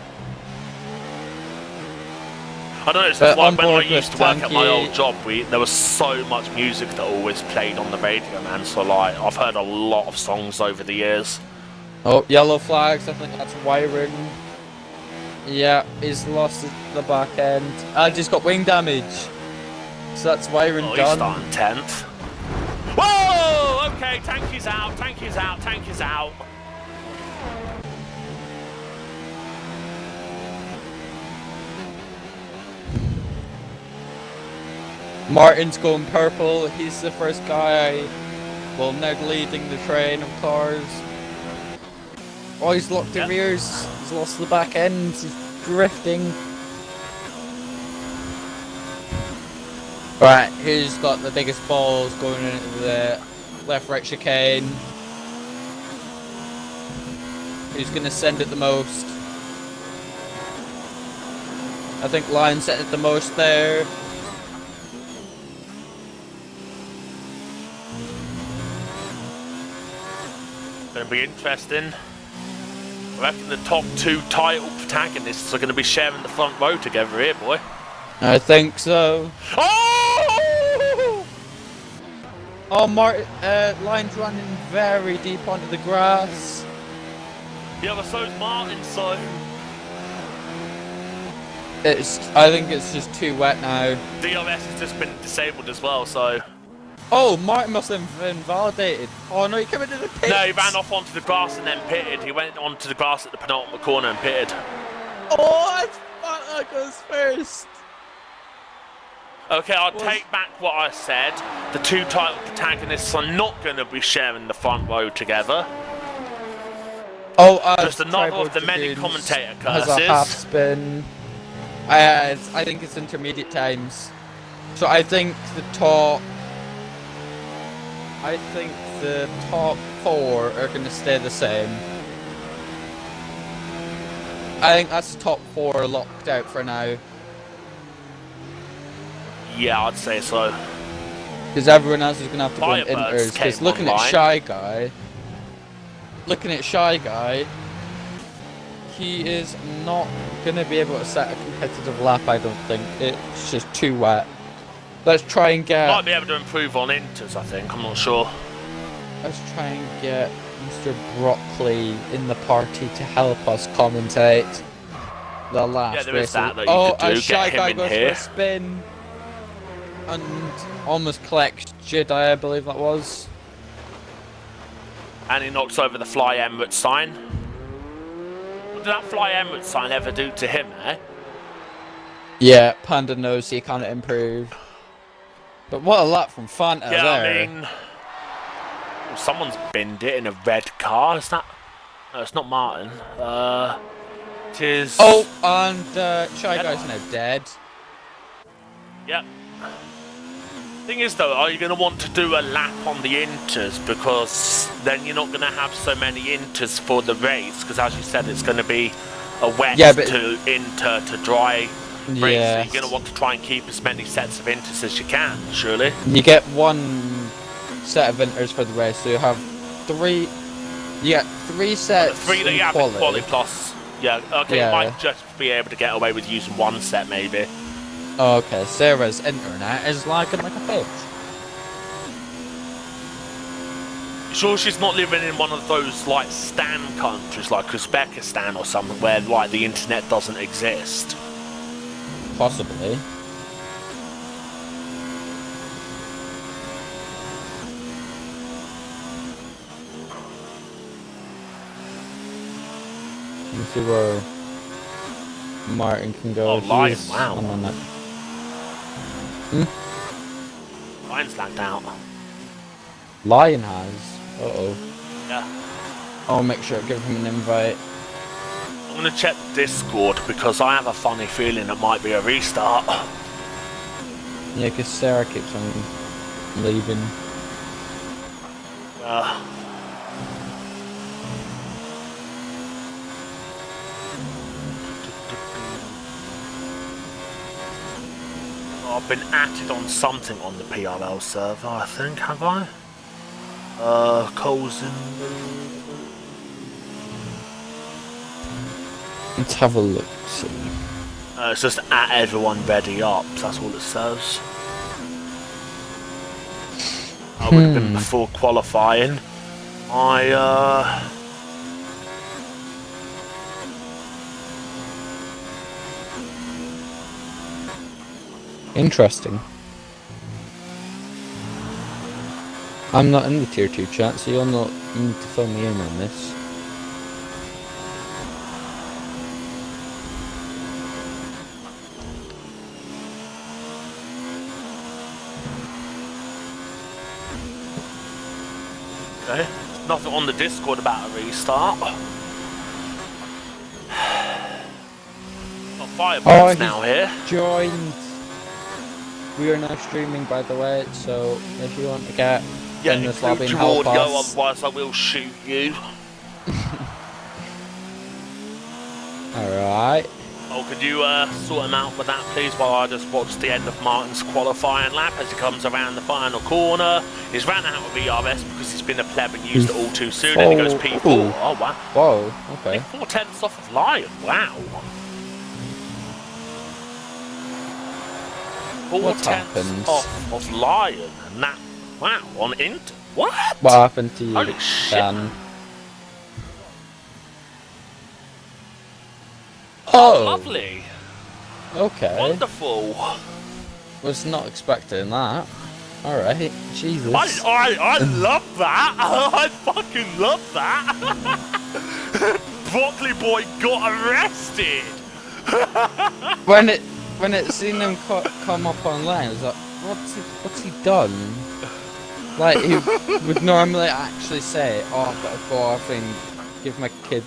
I don't know, it's like when I used to work at my old job, there was so much music that always played on the radio, man, so like, I've heard a lot of songs over the years. Oh, yellow flags, I think that's Wyron. Yeah, he's lost the back end. I just got wing damage. So that's Wyron done. He's starting 10th. Whoa! Okay, tank is out, tank is out, tank is out. Martin's going purple, he's the first guy. Well, now leading the train of cars. Oh, he's locked the rears, he's lost the back end, he's drifting. Right, who's got the biggest balls going into the left-right chicane? Who's gonna send it the most? I think Lion sent it the most there. Gonna be interesting. I reckon the top 2 title protagonists are gonna be sharing the front row together here, boy. I think so. Oh! Oh, Line's running very deep onto the grass. Yeah, but so's Martin, so... I think it's just too wet now. DRS has just been disabled as well, so... Oh, Martin must have been validated. Oh no, he came into the pits. No, he ran off onto the grass and then pitted. He went onto the grass at the penultimate corner and pitted. Oh, that goes first. Okay, I'll take back what I said. The 2 title protagonists are not going to be sharing the front row together. Oh, just another of the many commentator curses. Has a half spin. I think it's intermediate times. So I think the top 4 are going to stay the same. I think that's the top 4 locked out for now. Yeah, I'd say so. Because everyone else is going to have to go in inters. Because looking at Shy Guy, he is not going to be able to set a competitive lap, I don't think. It's just too wet. Let's try and get... Might be able to improve on inters, I think. I'm not sure. Let's try and get Mr. Broccoli in the party to help us commentate the last race. Yeah, there is that you could do. Shy Get Guy him in goes here. for a spin and almost collects Jedi, I believe that was. And he knocks over the Fly Emirates sign. What did that Fly Emirates sign ever do to him, eh? Yeah, Panda knows he can't improve. But what a lap from Fanta there. I mean... someone's binned it in a red car. Is that... No, it's not Martin. It is... Oh, and Shy Guy's now dead. Yep. Thing is though, are you going to want to do a lap on the inters, because then you're not going to have so many inters for the race, because as you said, it's going to be a wet to inter to dry race, so you're going to want to try and keep as many sets of inters as you can, surely. You get 1 set of inters for the race, so you have 3. You get 3 sets. 3 that you have in quali plus. Yeah, okay, yeah. You might just be able to get away with using 1 set maybe. Okay, Sarah's internet is lagging like a bitch. Sure she's not living in one of those, like, Stan countries, like Uzbekistan or something, where, like, the internet doesn't exist? Possibly. Let's see where Martin can go. Oh, Lion, wow. Lion's lagged out. Lion has? Uh-oh. Yeah. I'll make sure I give him an invite. I'm gonna check the Discord, because I have a funny feeling it might be a restart. Yeah, because Sarah keeps on leaving. I've been added on something on the PRL server, I think, have I? Coles in... Let's have a look, see. It's just at everyone ready up, that's all it says. I would have been before qualifying. Interesting. I'm not in the tier 2 chat, so you'll not need to fill me in on this. Okay, nothing on the Discord about a restart. Got Firebird's now here. Joined. We are now streaming, by the way, so if you want to get in this lobby and help us... otherwise I will shoot you. Alright. Oh, Oh, could you sort him out with that, please, while I just watch the end of Martin's qualifying lap as he comes around the final corner. He's ran out of ERS because he's been a pleb and used it all too soon, and he goes P4. Ooh. Oh, wow. Whoa, okay. 4/10 off of Lion, wow. 4/10 off of Lion, and that, wow, on Inter. What? What happened to you, Holy shit. Dan? Oh, lovely. Okay. Wonderful. Was not expecting that. Alright, Jesus. I love that. I fucking love that. Broccoli boy got arrested. when it seen him come up online, I was like, what's he done? Like, he would normally actually say, oh, I've got to go off and give my kid.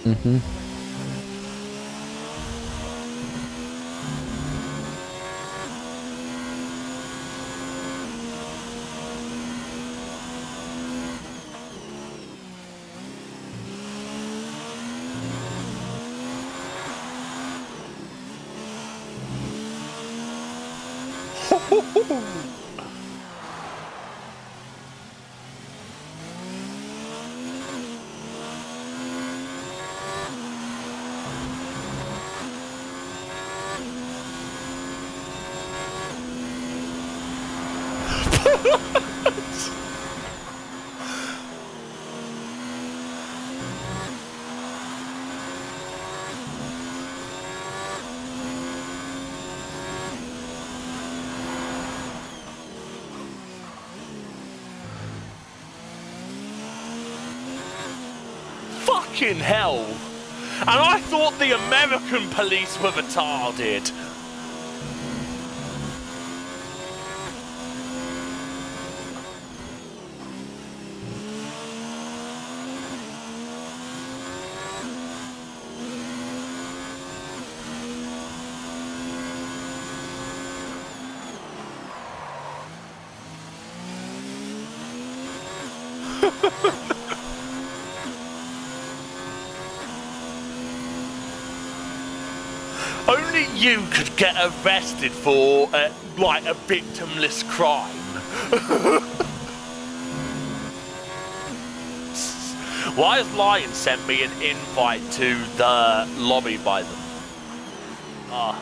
Mm-hmm. Fucking hell. And I thought the American police were retarded. Only you could get arrested for, like, a victimless crime. Why has Lion sent me an invite to the lobby by them? Well,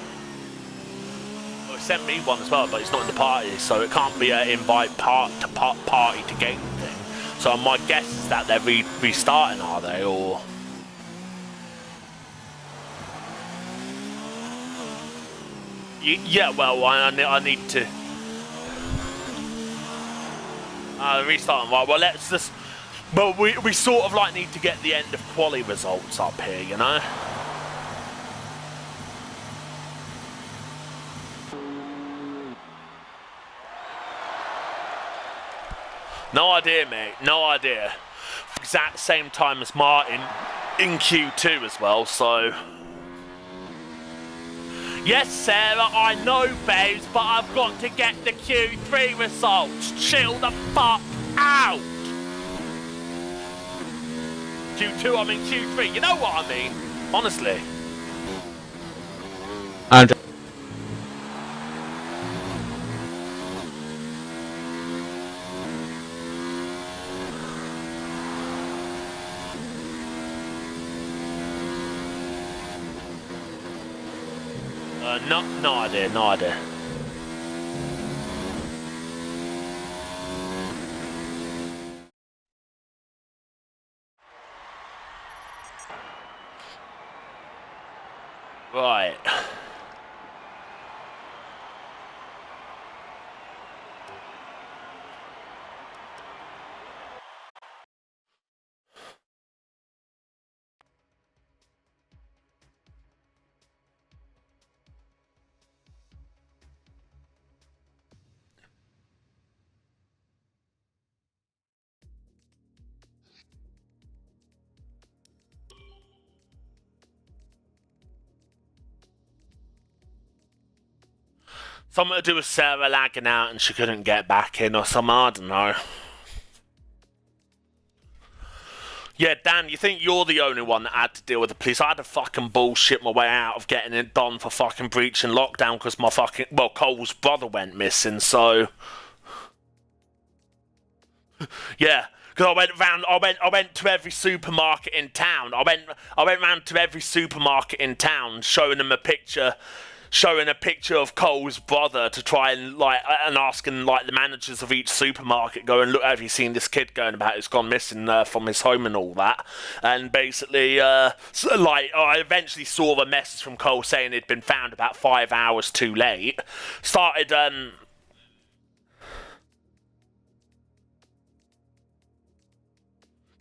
it sent me one as well, but it's not in the party, so it can't be an invite party to game thing. So my guess is that they're restarting, are they, or... Yeah, well, I need to restart them. Right, well, let's just... Well, we sort of, like, need to get the end of quali results up here, you know? No idea, mate. No idea. Exact same time as Martin in Q2 as well, so... Yes, Sarah, I know, babes, but I've got to get the Q3 results. Chill the fuck out. Q2, I mean Q3. You know what I mean? Honestly. Andrew. No idea, no idea. Right. Something to do with Sarah lagging out and she couldn't get back in or something, I don't know. Yeah, Dan, you think you're the only one that had to deal with the police? I had to fucking bullshit my way out of getting it done for fucking breaching lockdown because my fucking... Well, Cole's brother went missing, so... Yeah, because I went to every supermarket in town. I went round to every supermarket in town showing them a picture of Cole's brother to try and and asking the managers of each supermarket, going, look, have you seen this kid going about who's gone missing from his home and all that? And basically, I eventually saw the message from Cole saying he'd been found about 5 hours too late. Started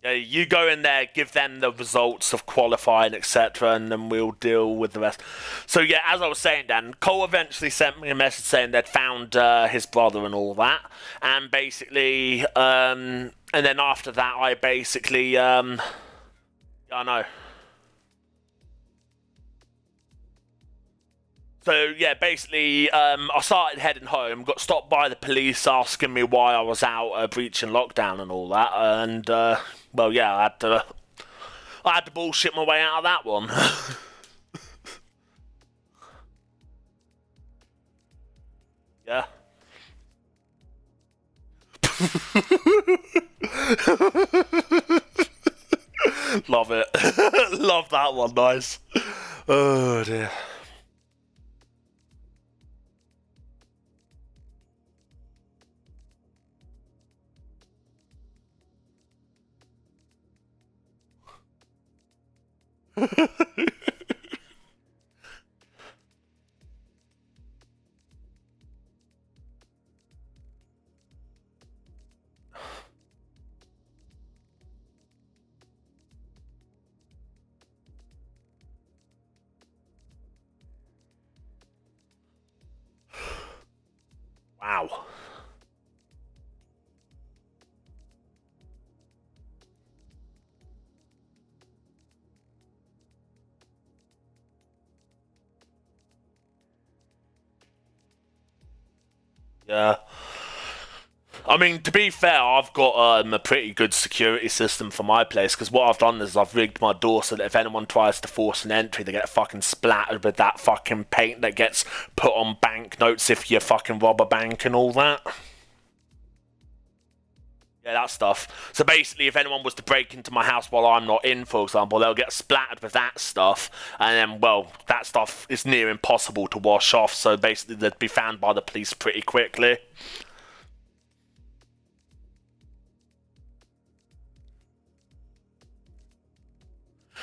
Yeah, you go in there, give them the results of qualifying, etc., and then we'll deal with the rest. So yeah, as I was saying, Dan, Cole eventually sent me a message saying they'd found his brother and all that, and basically, and then after that, I basically, yeah, I know. So yeah, basically, I started heading home, got stopped by the police asking me why I was out breaching lockdown and all that, and well, yeah, I had to bullshit my way out of that one. Yeah. Love it. Love that one, nice. Oh dear. Wow. Yeah. I mean, to be fair, I've got a pretty good security system for my place, because what I've done is I've rigged my door so that if anyone tries to force an entry, they get fucking splattered with that fucking paint that gets put on banknotes if you fucking rob a bank and all that. Yeah, that stuff. So basically, if anyone was to break into my house while I'm not in, for example, they'll get splattered with that stuff, and then, well, that stuff is near impossible to wash off, so basically they'd be found by the police pretty quickly.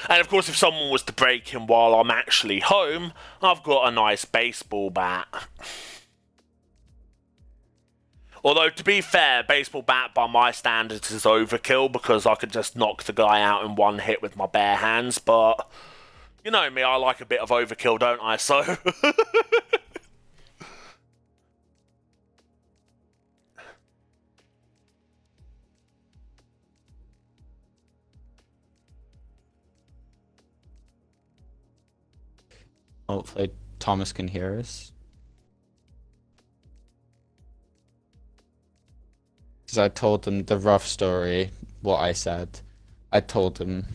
And of course, if someone was to break in while I'm actually home, I've got a nice baseball bat. Although, to be fair, baseball bat by my standards is overkill, because I could just knock the guy out in one hit with my bare hands, but you know me, I like a bit of overkill, don't I? So... Hopefully Thomas can hear us. Because I told him the rough story, what I said. I told him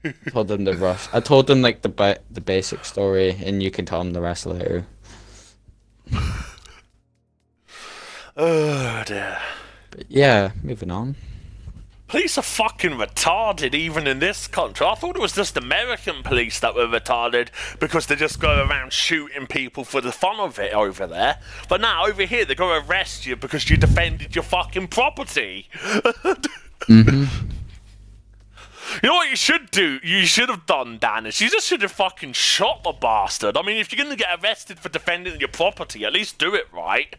the rough. I told him like the basic story, and you can tell him the rest later. Oh dear. But yeah, moving on. Police are fucking retarded even in this country. I thought it was just American police that were retarded because they just go around shooting people for the fun of it over there. But now over here they go arrest you because you defended your fucking property. Mm-hmm. You know what you should do? You should have done, Dan, is you just should have fucking shot the bastard. I mean, if you're gonna get arrested for defending your property, at least do it right.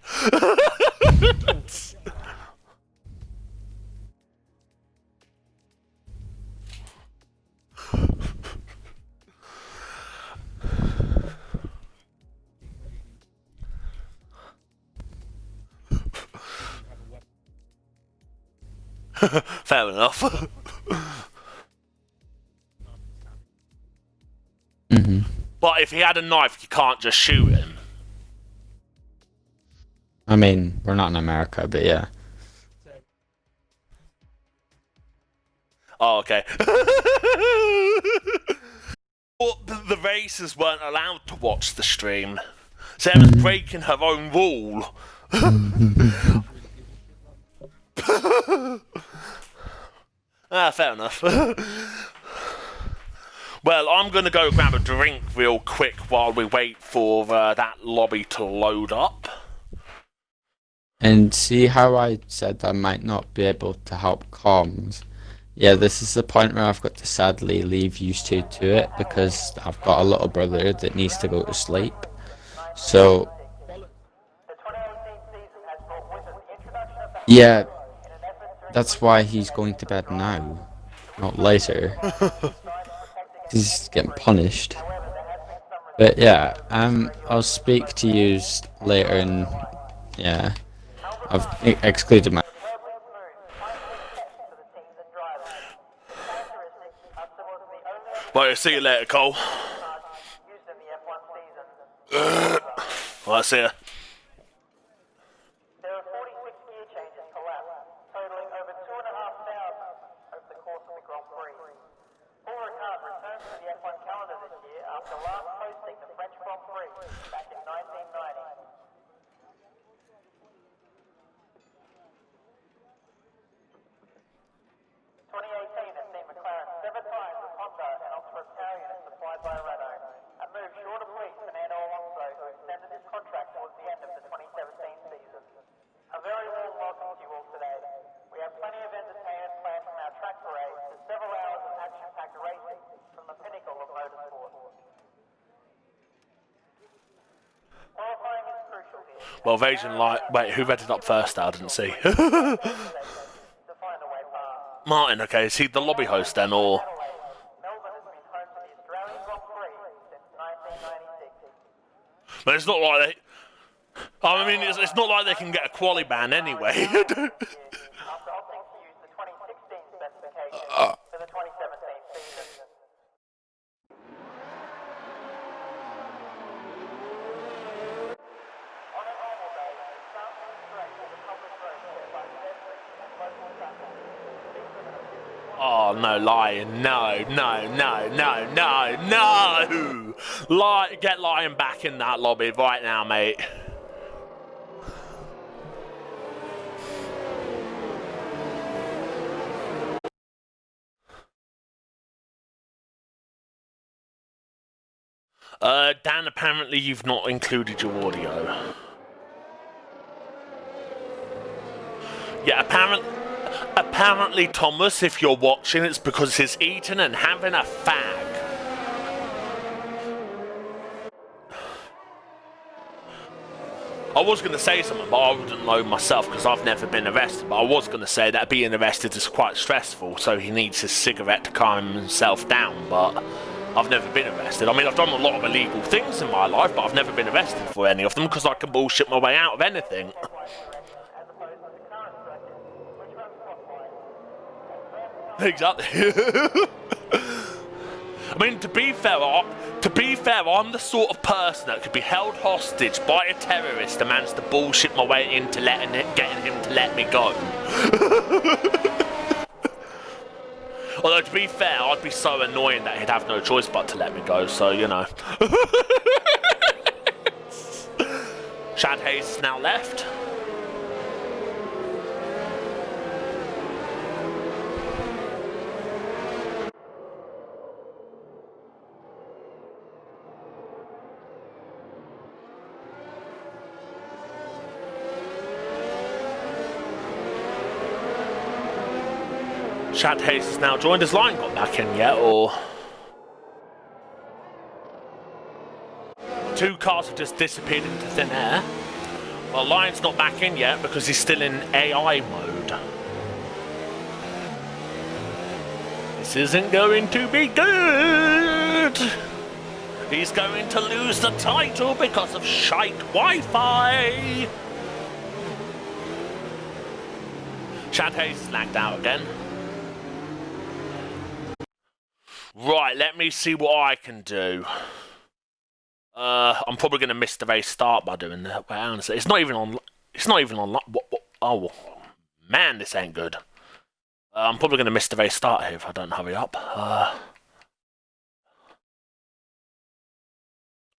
Fair enough. Mm-hmm. But if he had a knife, you can't just shoot him. I mean, we're not in America, but yeah. Oh, okay. Well, the racers weren't allowed to watch the stream. Sarah's breaking her own rule. Fair enough. Well, I'm gonna go grab a drink real quick while we wait for that lobby to load up. And see how I said I might not be able to help comms? Yeah, this is the point where I've got to sadly leave you two to it because I've got a little brother that needs to go to sleep. So, yeah, that's why he's going to bed now, not later. He's getting punished. But yeah, I'll speak to you later, and yeah, I've excluded my. Well, see you later, Cole. Well, see ya. There are 46 gear changes per lap, totaling over 2,500 over the course of the Grand Prix. Paul Ricard returns to the F1 calendar this year after last hosting the French Grand Prix back in 1990. 2018 has seen McLaren sever ties with Honda and opt for a power unit supplied by Renault. A move sure to please Fernando Alonso, who extended his contract towards the end of the 2017 season. A very warm welcome to you all today. We have plenty of entertainment planned from our track parade to several hours of action-packed racing from the pinnacle of motorsport. Qualifying is crucial here. Well, Vasion Light. Wait, who read it up first? I didn't see. To find a way past. Martin, okay, is he the lobby host then, or? Melbourne has been home to the Australian Grand Prix since 1996. But it's not like they. I mean, it's not like they can get a quali ban anyway. After opting to use the 2016 specification for the 2017 season. On a normal day, the starting straight is a public road set by pedestrians and local traffic. Speed limit of 50. Oh, no, lying. No. Get lying back in that lobby right now, mate. Dan, apparently you've not included your audio. Yeah, apparently, Thomas, if you're watching, it's because he's eating and having a fag. I was going to say something, but I wouldn't know myself because I've never been arrested. But I was going to say that being arrested is quite stressful, so he needs his cigarette to calm himself down, but I've never been arrested. I mean, I've done a lot of illegal things in my life, but I've never been arrested for any of them because I can bullshit my way out of anything. Exactly. I mean, to be fair, I'm the sort of person that could be held hostage by a terrorist and manage to bullshit my way into getting him to let me go. Although, to be fair, I'd be so annoying that he'd have no choice but to let me go, so, you know. Shad Hayes is now left. Shad Hayes has now joined. Has Lion got back in yet, or? Two cars have just disappeared into thin air. Well, Lion's not back in yet because he's still in AI mode. This isn't going to be good. He's going to lose the title because of shite Wi-Fi. Shad Hayes is lagged out again. Right, let me see what I can do. I'm probably going to miss the race start by doing that. Well, honestly, it's not even on. It's not even on. Oh, man, this ain't good. I'm probably going to miss the race start here if I don't hurry up.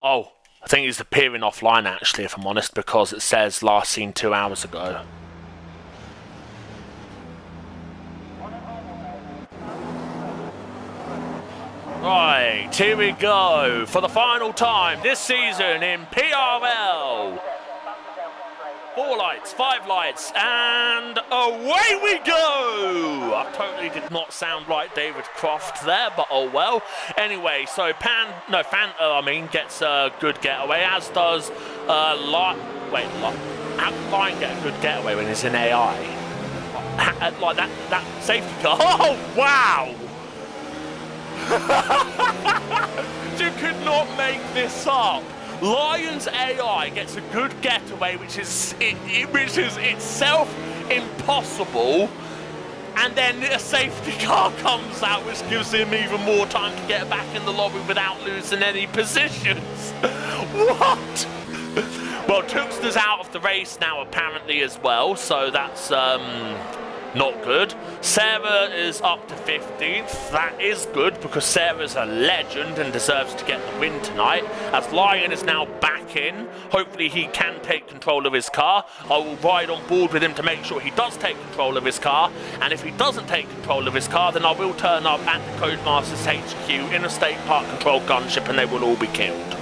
Oh, I think he's appearing offline actually, if I'm honest, because it says last seen 2 hours ago. Right, here we go for the final time this season in PRL. 4 lights, 5 lights, and away we go! I totally did not sound like David Croft there, but oh well. Anyway, so Fanta, gets a good getaway, as does how can Lion get a good getaway when he's in AI? Like that safety car. Oh, wow! You could not make this up. Lion's AI gets a good getaway, which is itself impossible, and then a safety car comes out, which gives him even more time to get back in the lobby without losing any positions. What? Well, Tookster's out of the race now apparently as well, so that's not good. Sarah is up to 15th. That is good because Sarah's a legend and deserves to get the win tonight. As Lion is now back in, hopefully he can take control of his car. I will ride on board with him to make sure he does take control of his car. And if he doesn't take control of his car, then I will turn up at the Codemasters HQ in a state park control gunship and they will all be killed.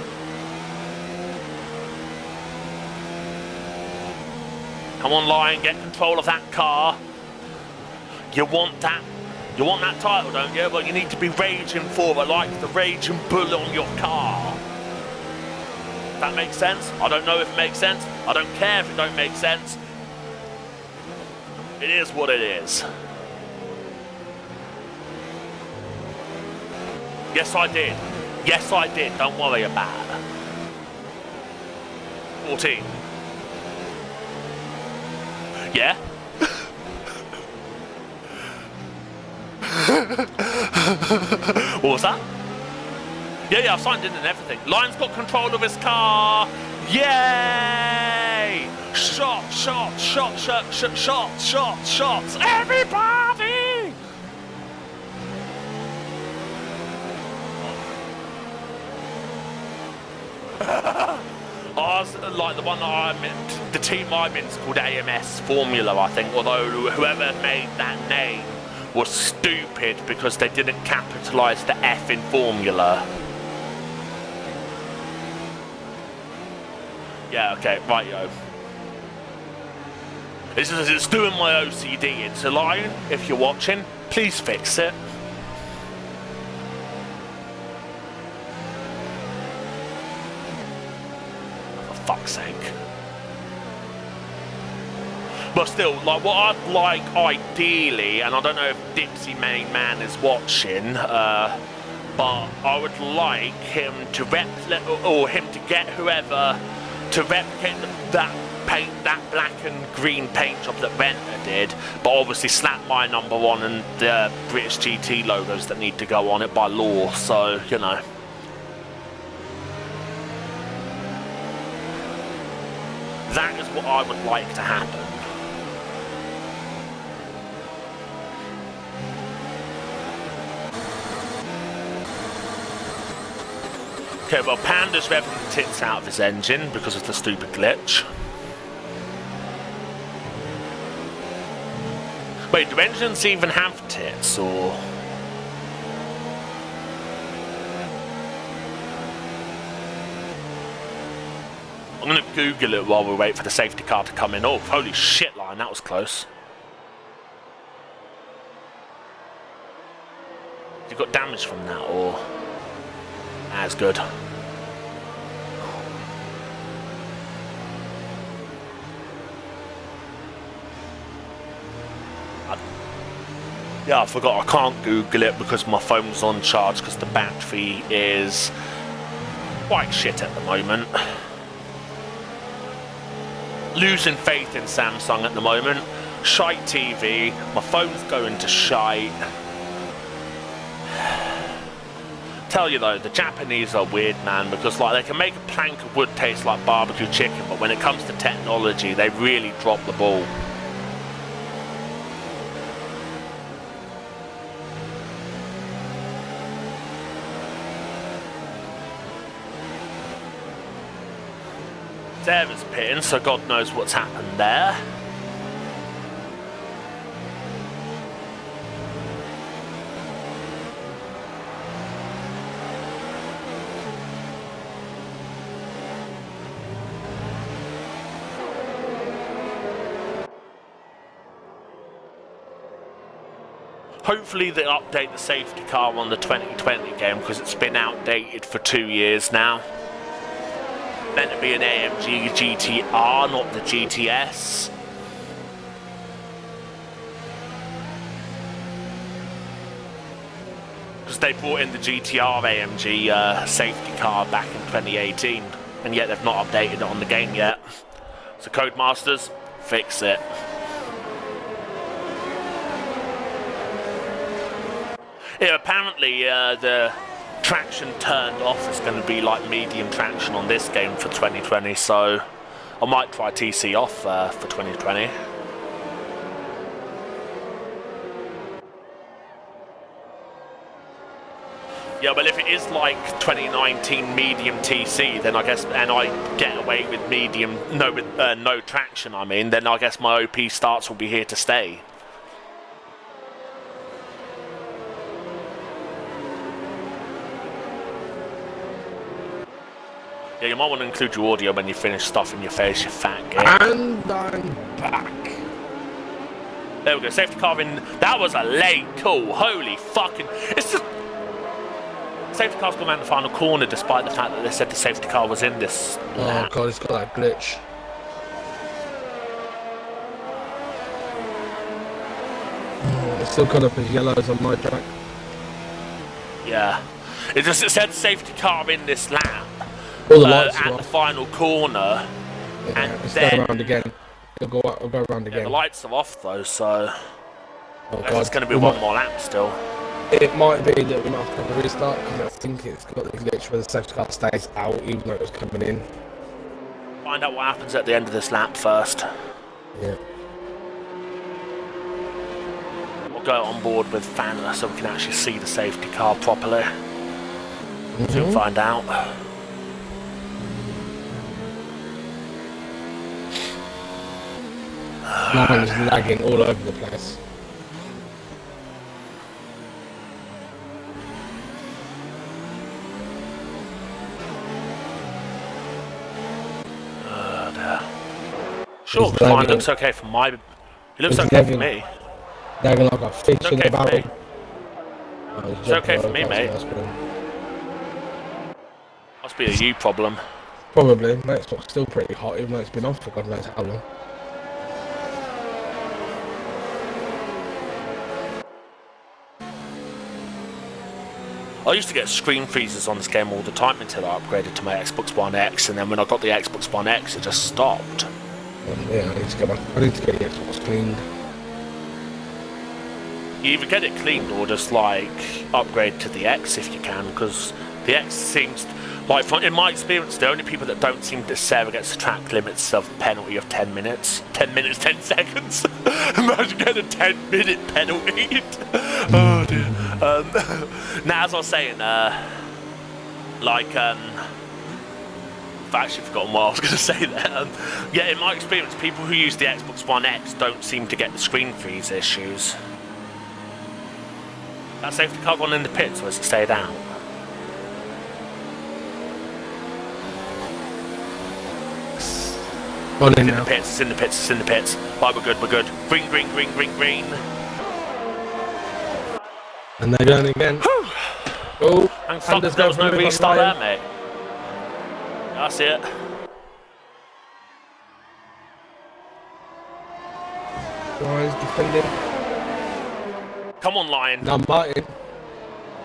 Come on, Lion, get control of that car. You want that title, don't you? Well, you need to be raging for it, like the raging bull on your car. That makes sense? I don't know if it makes sense. I don't care if it don't make sense. It is what it is. Yes, I did. Yes, I did. Don't worry about it. 14. Yeah? What was that? Yeah, I've signed in and everything. Lion's got control of his car. Yay! Shots. Everybody! Like the one that I'm in, the team I'm in is called AMS Formula, I think, although whoever made that name was stupid because they didn't capitalise the F in Formula. Yeah, okay, right, yo. It's doing my OCD. It's a Lion. If you're watching, please fix it. For fuck's sake. But still, like, what I'd like ideally, and I don't know if Dipsy Main Man is watching, but I would like him to get whoever to replicate that black and green paint job that Venter did, but obviously slap my number on and the British GT logos that need to go on it by law, so, you know. That is what I would like to happen. Okay, well, Panda's revving the tits out of his engine because of the stupid glitch. Wait, do engines even have tits, or...? I'm gonna Google it while we wait for the safety car to come in. Oh, holy shit, Lion, that was close. You got damage from that, or...? That's good. Yeah, I forgot I can't Google it because my phone's on charge because the battery is quite shit at the moment. Losing faith in Samsung at the moment. Shite TV, my phone's going to shite. Tell you though, the Japanese are weird, man, because like they can make a plank of wood taste like barbecue chicken, but when it comes to technology, they really drop the ball. Sarah's pitting, so God knows what's happened there. Hopefully they update the safety car on the 2020 game because it's been outdated for 2 years now. Meant to be an AMG GTR, not the GTS. Because they brought in the GTR AMG safety car back in 2018, and yet they've not updated it on the game yet. So Codemasters, fix it. Yeah, apparently the traction turned off is going to be like medium traction on this game for 2020, so I might try TC off for 2020. Yeah, well if it is like 2019 medium TC, then I guess, and I get away with medium, no traction I mean, then I guess my OP starts will be here to stay. Yeah, you might want to include your audio when you finish stuffing your face, you fat gay. And I'm back. There we go, safety car in. That was a late call, holy fucking. It's just. Safety car's gone around the final corner despite the fact that they said the safety car was in this. Oh god, it's got that glitch. It's still got up as yellows on my track. Yeah. It said safety car in this lap. All the lights at are the off. final corner, Yeah, and it's then going around again. It'll go around yeah, again. the lights are off though, so Oh god, it's going to be one more lap still. It might be that we might have to restart because I think it's got the glitch where the safety car stays out even though it was coming in. Find out what happens at the end of this lap first. Yeah. We'll go on board with Fanta so we can actually see the safety car properly. So we'll find out. Mine is lagging all over the place. Sure, It's mine lagging. looks okay for my. It looks It's okay for lagging. me. Lagging like a fish in okay the for barrel. me. Oh, It's okay for me, mate. Must be a you problem. Probably, mate. It's still pretty hot even though it's been off for God knows how long. I used to get screen freezes on this game all the time until I upgraded to my Xbox One X, and then when I got the Xbox One X, it just stopped. Yeah, I need to get the Xbox cleaned. You either get it cleaned or just like upgrade to the X if you can, because the X seems like, in my experience, the only people that don't seem to serve against the track limits of penalty of 10 minutes. 10 minutes, 10 seconds. Imagine getting a 10-minute penalty. Oh dear. Now, as I was saying, I've actually forgotten what I was going to say there. Yeah, in my experience, people who use the Xbox One X don't seem to get the screen freeze issues. That safety car gone in the pits, or has it stayed out? On in In now. the pits, it's in the pits, it's in the pits. Right, we're good, we're good. Green, green, green, green, green. And they're going again. Oh, And fuck, there was no restart there, mate. That's it. Ryan's defending. Come on, Lion. Now Martin.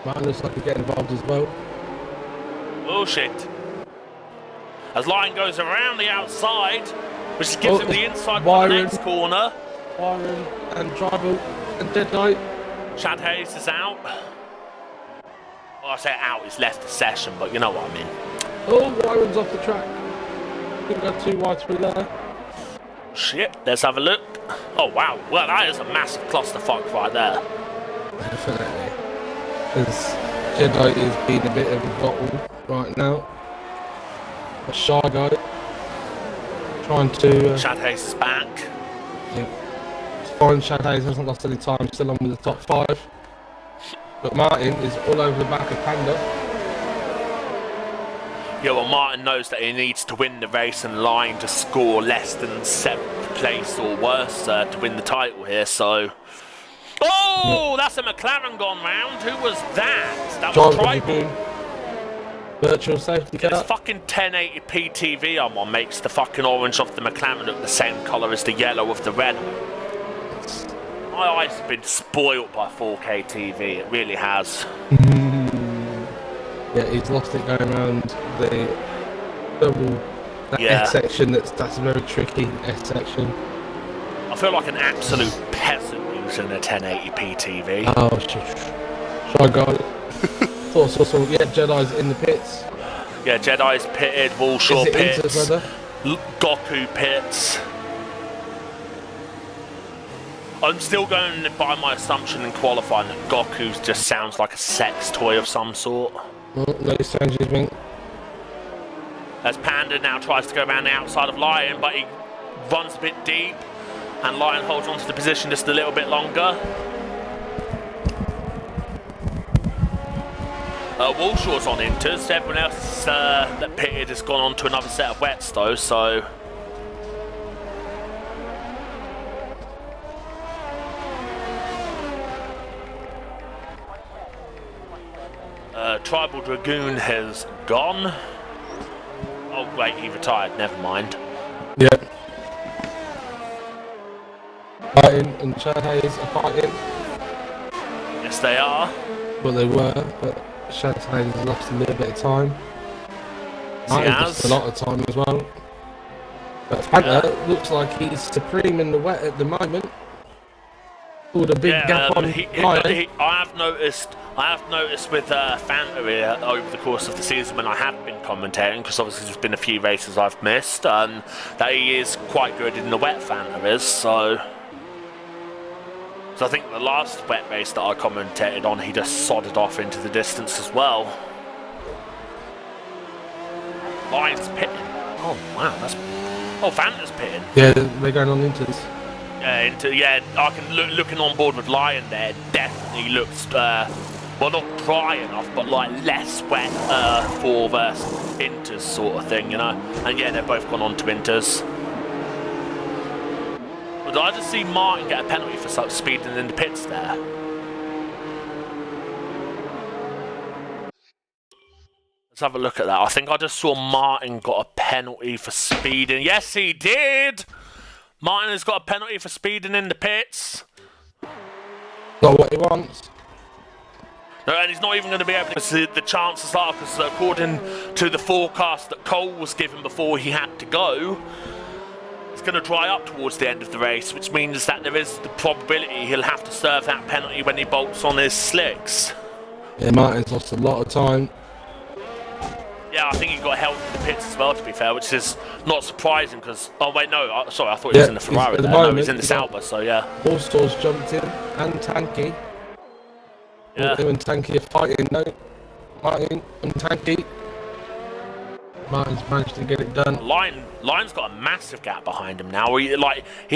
Martin looks like he's getting involved as well. Oh shit. As Lion goes around the outside, which gives him the inside for the next corner. Byron and Tribal and Dead Knight. Chad Hayes is out. Well, I say out, he's left the session, but you know what I mean. Oh, Byron's off the track. We've got 2 wide through there. Shit, let's have a look. Oh wow, well that is a massive clusterfuck right there. Definitely. Because Jedi is being a bit of a bottle right now. A shy guy. Trying to... Chad Hayes is back. Yeah. It's fine, Chad Hayes hasn't lost any time, still on with the top 5. But Martin is all over the back of Panda. Yeah, well, Martin knows that he needs to win the race and line to score less than 7th place or worse to win the title here, so... Oh, that's a McLaren gone round. Who was that? That was Tribal. Virtual safety car. This fucking 1080p TV I'm on makes the fucking orange of the McLaren look the same colour as the yellow of the red. My eyes have been spoilt by 4K TV, it really has. Yeah, he's lost it going around the double S section. That's a very tricky S section. I feel like an absolute peasant using a 1080p TV. Oh shit! Shy guy. Thought saw some. Yeah, Jedi's in the pits. Yeah, Jedi's pitted. Walshaw pits. Into Goku pits. I'm still going by my assumption in qualifying that Goku just sounds like a sex toy of some sort. No changes, mate. As Panda now tries to go around the outside of Lion, but he runs a bit deep, and Lion holds on to the position just a little bit longer. Walshaw's on inters. Everyone else that pitted has gone on to another set of wets though, so... Tribal Dragoon has gone. Oh wait, he retired, never mind. Yeah. Fighting and Chad Hayes are fighting. Yes they are. Well they were, but Chad Hayes has lost a little bit of time. He has. A lot of time as well. But Panther looks like he's supreme in the wet at the moment. With a big gap on I have noticed with Fanta here over the course of the season when I have been commentating, because obviously there's been a few races I've missed, that he is quite good in the wet, Fanta is, so I think the last wet race that I commentated on, he just sodded off into the distance as well. Lion's pitting. Oh wow, that's... Oh, Fanta's pitting. Yeah, they're going on inters. I can looking on board with Lion there. Definitely looks well, not dry enough, but like less wet for the inters sort of thing, you know. And yeah, they've both gone on to inters. But did I just see Martin get a penalty for speeding in the pits there? Let's have a look at that. I think I just saw Martin got a penalty for speeding. Yes, he did. Martin has got a penalty for speeding in the pits. Not what he wants. No, and he's not even going to be able to see the chances are, because according to the forecast that Cole was given before he had to go, it's going to dry up towards the end of the race, which means that there is the probability he'll have to serve that penalty when he bolts on his slicks. Yeah, Martin's lost a lot of time. Yeah, I think he got held in the pits as well, to be fair, which is not surprising because... Oh, wait, no, sorry, I thought he was in the Ferrari there. No, he's in the Sauber, so yeah. Allstars jumped in, and Tanky. Yeah. Him and Tanky are fighting, no. Martin and Tanky. Martin's managed to get it done. Lion's got a massive gap behind him now. He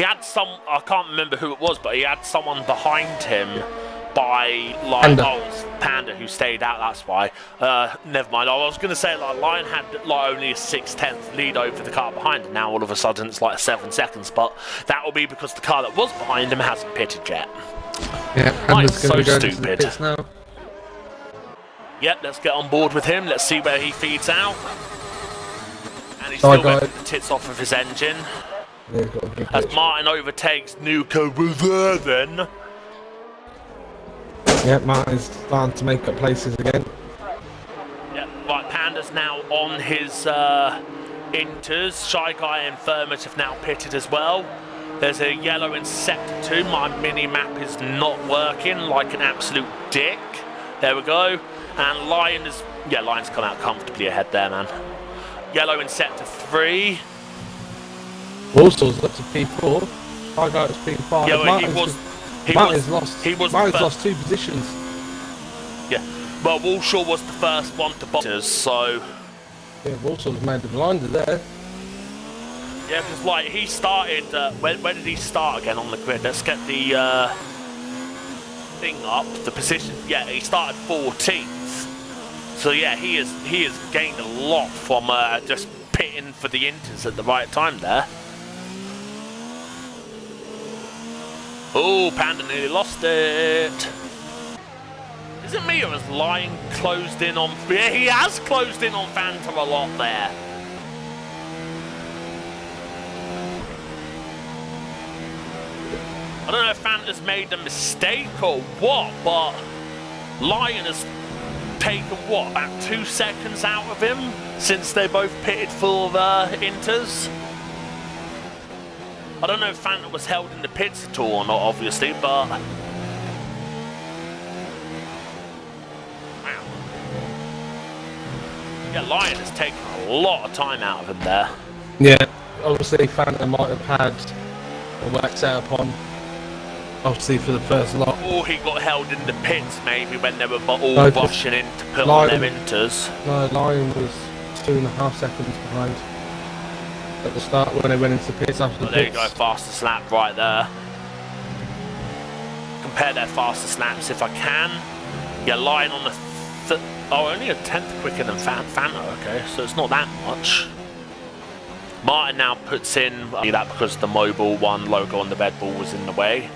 had some... I can't remember who it was, but he had someone behind him by Panda who stayed out, that's why. Never mind. I was going to say Lion had only a 6/10 lead over the car behind him. Now all of a sudden it's like 7 seconds, but that will be because the car that was behind him hasn't pitted yet. Yeah, Lions so stupid. Now. Yep, let's get on board with him. Let's see where he feeds out. And he's still got the tits off of his engine. Yeah, as Martin overtakes Nuka then. Yeah, Martin's starting to make up places again. Yeah, right, Panda's now on his inters. Shy Guy and Thermos have now pitted as well. There's a yellow in sector 2. My mini-map is not working like an absolute dick. There we go. And Lion is, yeah, Lion's come out comfortably ahead there, man. Yellow in sector 3. Warsaw's up to P4. Shy Guy is P5. Yeah, well, Martin's lost 2 positions. Yeah, well, Walshaw was the first one to box, so... Yeah, Warsaw's made the blinder there. Yeah, because, like, he started... where did he start again on the grid? Let's get the thing up, the position. Yeah, he started 14th. So, yeah, he has gained a lot from just pitting for the inters at the right time there. Oh, Panda nearly lost it. Is it me or has Lion closed in on... Yeah, he has closed in on Phantom a lot there. I don't know if Phantom's made a mistake or what, but Lion has taken, what, about 2 seconds out of him since they both pitted for the inters. I don't know if Phantom was held in the pits at all or not, obviously, but... Wow. Yeah, Lion has taken a lot of time out of him there. Yeah, obviously Phantom might have had a work set up on, obviously for the first lot. Or he got held in the pits maybe when they were all rushing in to put on their inters. No, Lion was 2.5 seconds behind at the start when they went into the pits after the pits. There you go, fastest lap right there. Compare their fastest laps if I can. Yeah, Lion on the... only a 10th quicker than Fanta, okay, so it's not that much. Martin now puts in that because the Mobile 1 logo on the Red Bull was in the way.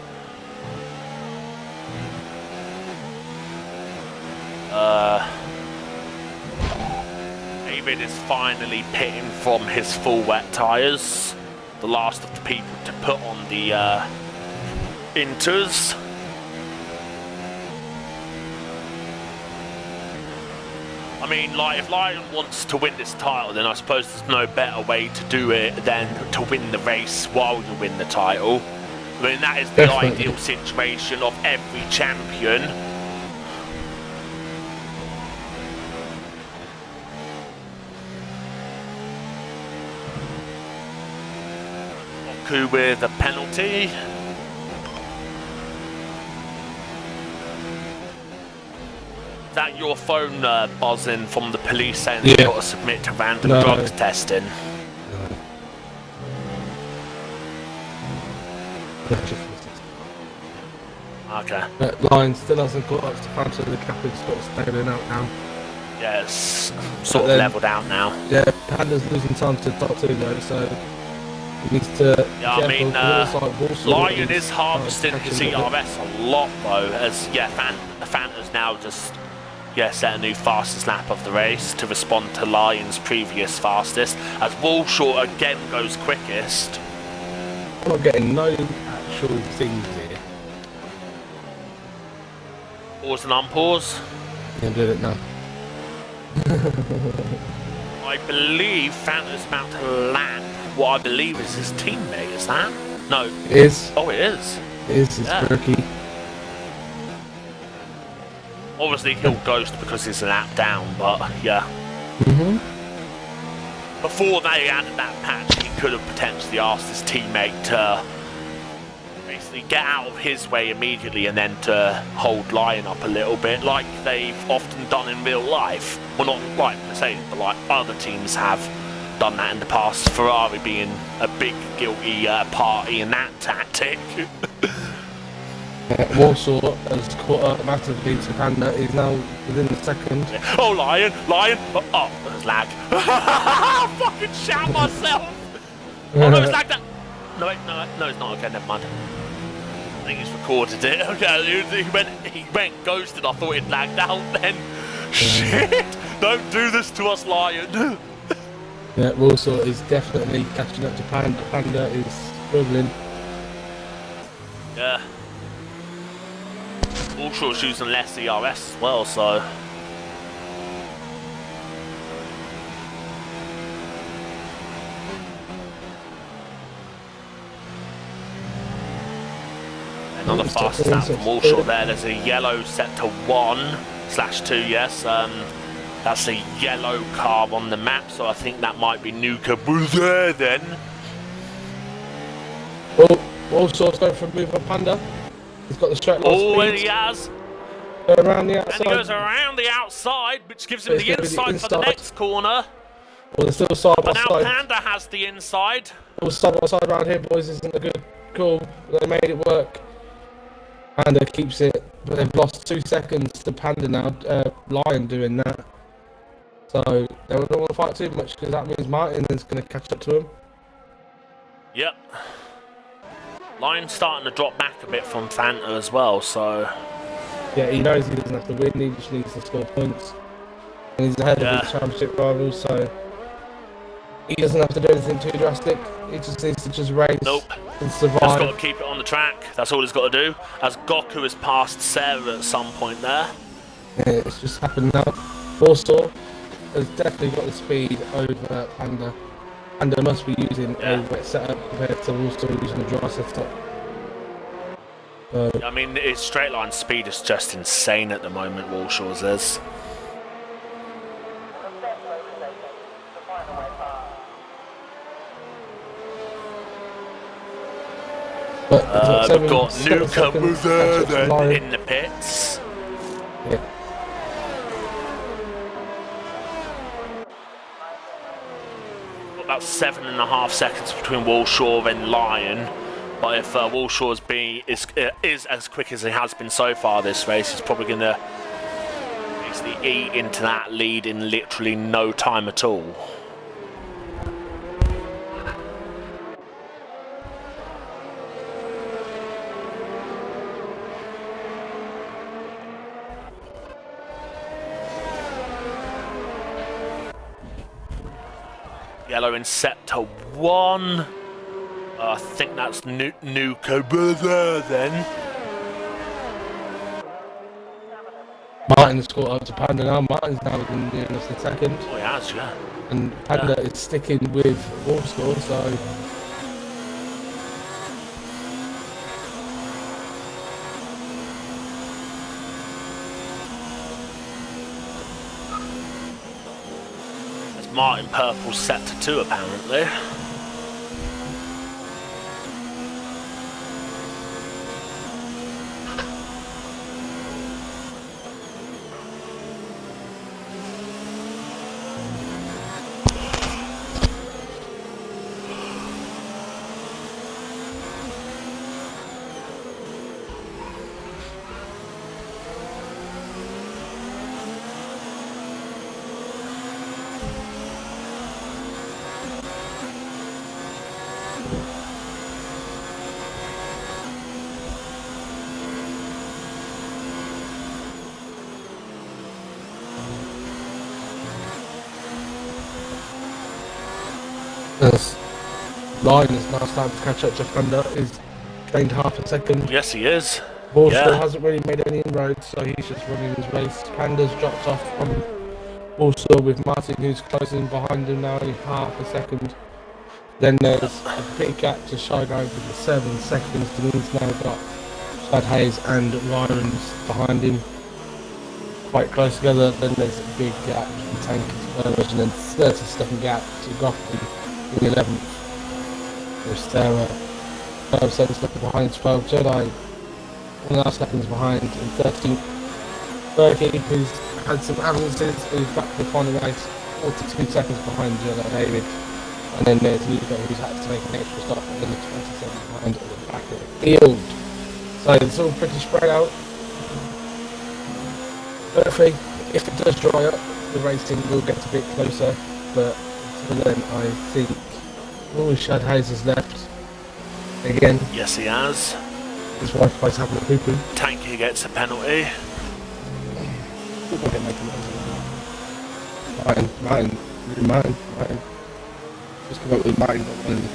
David is finally pitting from his full wet tyres. The last of the people to put on the inters. I mean, like, if Lion wants to win this title, then I suppose there's no better way to do it than to win the race while you win the title. I mean, that is the ideal situation of every champion. Oku with a penalty. Is that your phone buzzing from the police saying that you've got to submit to random drugs testing? Okay. Lion still hasn't got up to Phantom, the Captain's got to stay out now. Yeah, it's sort of leveled out now. Yeah, Panda's losing time to top 2 though, so he needs to... Yeah, I mean, Lion is harvesting his ERS a lot though, as, yeah, Fanta's now just... Yeah, set a new fastest lap of the race to respond to Lion's previous fastest, as Walshaw again goes quickest. I'm not getting no actual things here. Pause and unpause. Yeah, did it now. I believe Fanta's about to lap what I believe is his teammate, is that? No. It is. Oh, it is. It is, it's Berkey. Obviously he'll ghost because he's a lap down, but yeah. Before they added that patch, he could have potentially asked his teammate to basically get out of his way immediately and then to hold Lion up a little bit, like they've often done in real life. Well, not like Mercedes, but like other teams have done that in the past. Ferrari being a big guilty party in that tactic. Warsaw has caught up massively to Panda. He's now within the second. Oh, Lion! Oh, there's lag. Fucking shout myself! Oh no, it's lagged out. No, wait, no, it's not. Okay, never mind. I think he's recorded it. Okay, he went ghosted. I thought it lagged out then. Shit! Don't do this to us, Lion. Yeah, Warsaw is definitely catching up to Panda. Panda is struggling. Yeah. Walshaw's using less ERS as well, so... Another fast lap from Walshaw there. There's a yellow set to 1. /2, yes. That's a yellow car on the map, so I think that might be Nuka Buzzer then. Well, Walsall's going for a move on Panda. He's got the straight line Oh, and speed. he has. Go around the And outside. he goes around the outside, which gives him It's the gonna be the inside for the inside. next corner. Well, they're still side by But now side. Panda has the inside. All side by side around here, boys, isn't a good call. They made it work. Panda keeps it, but they've lost 2 seconds to Panda now. Lion doing that. So they don't want to fight too much because that means Martin is going to catch up to him. Yep. Lion's starting to drop back a bit from Fanta as well, so... Yeah, he knows he doesn't have to win, he just needs to score points. And he's ahead of his championship rivals, so he doesn't have to do anything too drastic. He just needs to just race and survive. Just got to keep it on the track. That's all he's got to do. As Goku has passed Sarah at some point there. Yeah, it's just happened now. Warsaw has definitely got the speed over Panda. Panda must be using a wet setup compared to Warsaw using a dry setup. I mean, his straight line speed is just insane at the moment, Walshaw's is. We've got Nuka Buzzer in the pits. Yeah. About 7.5 seconds between Walshaw and Lion. But if Walshaw's is as quick as he has been so far this race, he's probably going to basically eat into that lead in literally no time at all. Yellow in sector 1. I think that's Nuka Buzzer then. Martin's caught up to Panda now. Martin's now within the end of the second. Oh, he has, yeah. And Panda is sticking with Warsaw, so... That's Martin Purple's sector 2 apparently. As Lion is now starting to catch up to Panda, he's gained half a second. Yes, he is. Warsaw hasn't really made any inroads, so he's just running his race. Panda's dropped off from Warsaw with Martin, who's closing behind him now, only half a second. Then there's a big gap to Shy Guy with the 7 seconds, and he's now got Shad Hayes and Ryans behind him, quite close together. Then there's a big gap to Tank and then 30-second gap to Gotham in the 11th. There's Sarah, 12 seconds left behind, 12 Jedi, 1.5 seconds behind in 13th. Berkey, who's had some absences, is back to the final race, 42 seconds behind Jedi David. And then there's Luca, who's had to make an extra stop and then 27 behind at the back of the field. So it's all pretty spread out. Hopefully, if it does dry up, the racing will get a bit closer, but until then I think Shad Hayes has left again. Yes, he has. His wife plays having a poo-poo. Tanky gets a penalty. Martin. Just come up with Martin, got one in the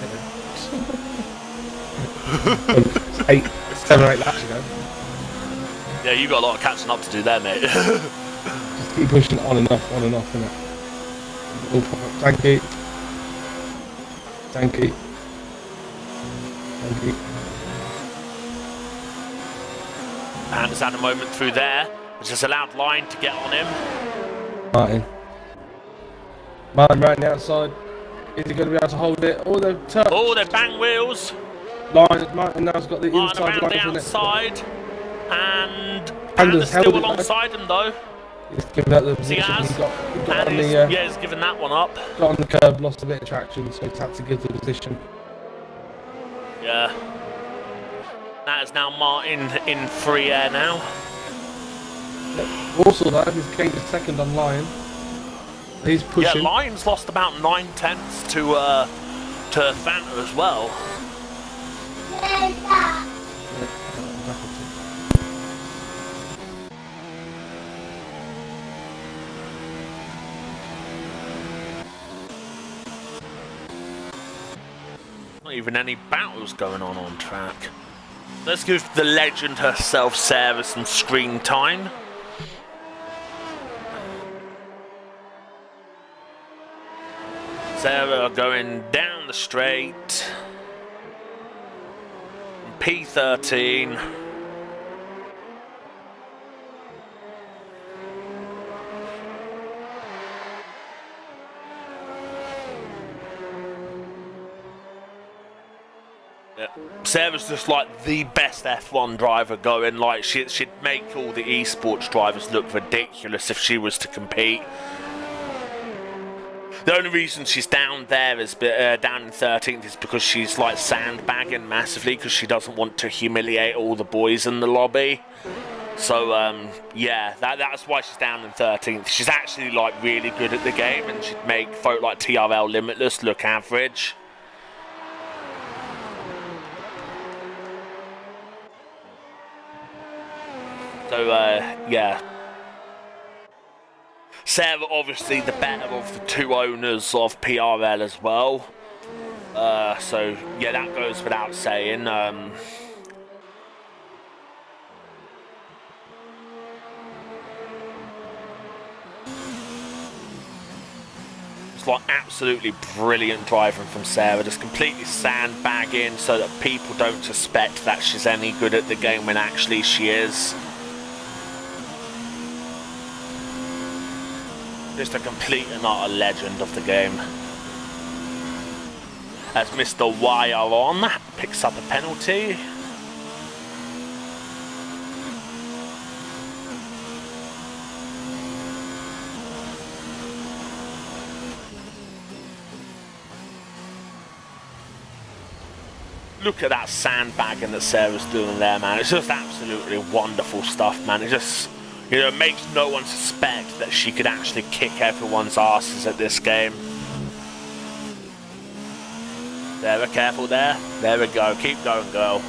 head. 7 or 8 laps ago. Yeah, you got a lot of catching up to do there, mate. Just keep pushing it on and off, innit? Thank you. Panda's had a moment through there. Just allowed Lion to get on him. Martin right on the outside. Is he going to be able to hold it? Oh, they've touched. Oh, they bang wheels. Martin now's got the Martin inside around the line. outside. And Panda's still held it, alongside him though. He's given that the position. He has. He got And on he's, the, yeah, he's given that one up. got on the curb, lost a bit of traction, so he's had to give the position. Yeah. That is now Martin in free air now. Also, though, he's gained a second on Lion. He's pushing. Yeah, Lion's lost about 9/10 to Fanta as well. Not even any battles going on track. Let's give the legend herself, Sarah, some screen time. Sarah going down the straight. P13. Yeah. Sarah's just like the best F1 driver going. Like she'd make all the esports drivers look ridiculous if she was to compete. The only reason she's down there is down in 13th is because she's like sandbagging massively because she doesn't want to humiliate all the boys in the lobby. So yeah, that's why she's down in 13th. She's actually like really good at the game and she'd make folk like TRL Limitless look average. So yeah. Sarah, obviously the better of the two owners of PRL as well. So yeah, that goes without saying. It's like absolutely brilliant driving from Sarah, just completely sandbagging so that people don't suspect that she's any good at the game when actually she is. Just a complete and utter legend of the game. As Mr. Wire picks up a penalty. Look at that sandbagging that Sarah's doing there, man. It's just absolutely wonderful stuff, man. It just, you know, makes no one suspect that she could actually kick everyone's asses at this game. There, we're careful there. There we go. Keep going, girl.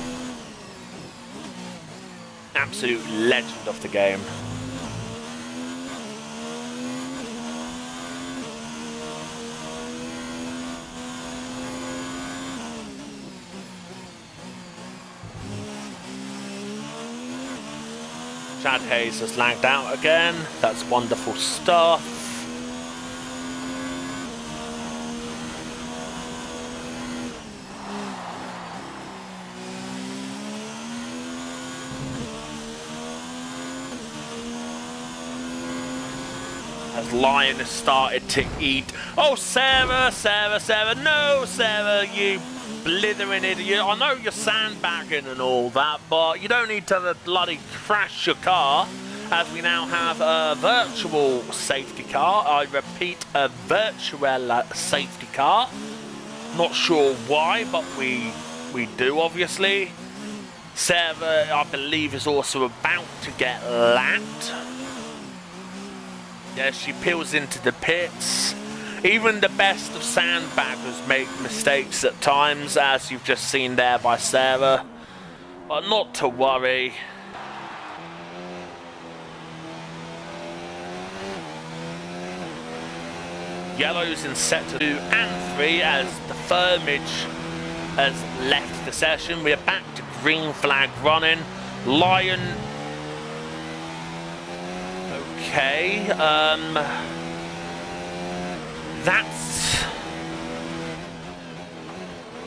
Absolute legend of the game. Chad Hayes has lagged out again. That's wonderful stuff. As Lion has started to eat. Oh, Sarah, Sarah, Sarah. No, Sarah, you blithering idiot. I know you're sandbagging and all that, but you don't need to bloody crash your car, as we now have a virtual safety car. I repeat, a virtual safety car. Not sure why, but we do, obviously. Sarah, I believe, is also about to get lapped. Yeah, she peels into the pits. Even the best of sandbaggers make mistakes at times, as you've just seen there by Sarah. But not to worry. Yellow's in set 2 and 3 as the Firmage has left the session. We're back to green flag running. Lion. Okay,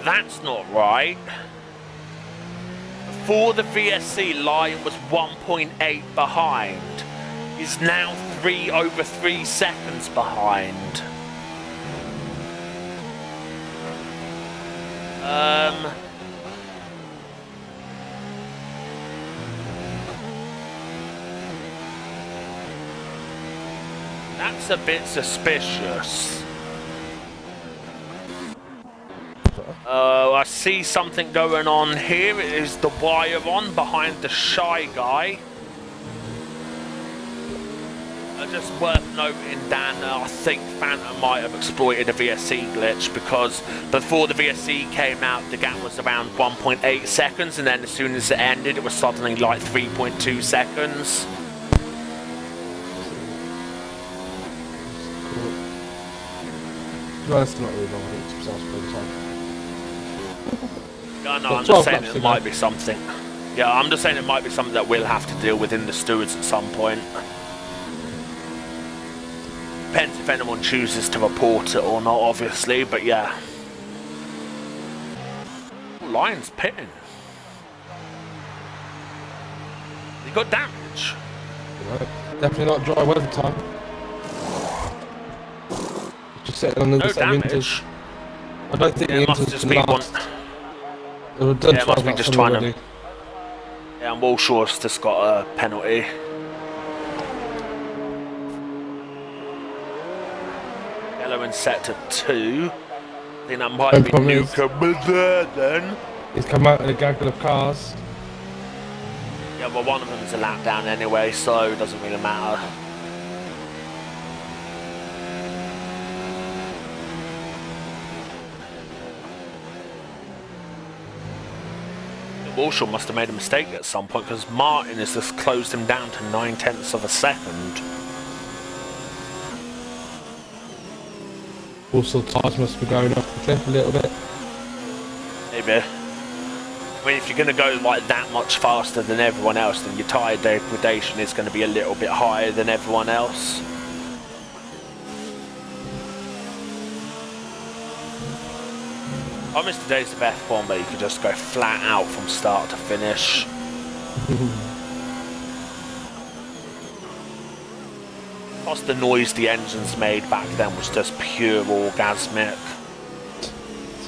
that's not right. For the VSC, Lion was 1.8 behind. is now over 3 seconds behind. That's a bit suspicious. I see something going on here. It is the wire on behind the Shy Guy. Just worth noting, Dan, I think Phantom might have exploited a VSC glitch, because before the VSC came out, the gap was around 1.8 seconds, and then as soon as it ended, it was suddenly like 3.2 seconds. No, that's not really long. I think it's No, I'm just saying it might be something. Yeah, I'm just saying it might be something that we'll have to deal with in the stewards at some point. Depends if anyone chooses to report it or not, obviously, but yeah. Lion's pitting. He got damage. Right. Definitely not dry weather time. Just sitting on the No same damage. I don't think the must just be one. Yeah, it must be just trying to. Yeah, and Walshaw's just got a penalty. Yellow in sector 2. I think that might be Nuka there then. He's come out in a gaggle of cars. Yeah, well, one of them is a lap down anyway, so it doesn't really matter. Walshaw must have made a mistake at some point, because Martin has just closed him down to 9/10 of a second. Also, tires must be going off the cliff a little bit. Maybe. I mean, if you're going to go like that much faster than everyone else, then your tyre degradation is going to be a little bit higher than everyone else. I miss the days of F1 where you could just go flat out from start to finish. Plus the noise the engines made back then was just pure orgasmic.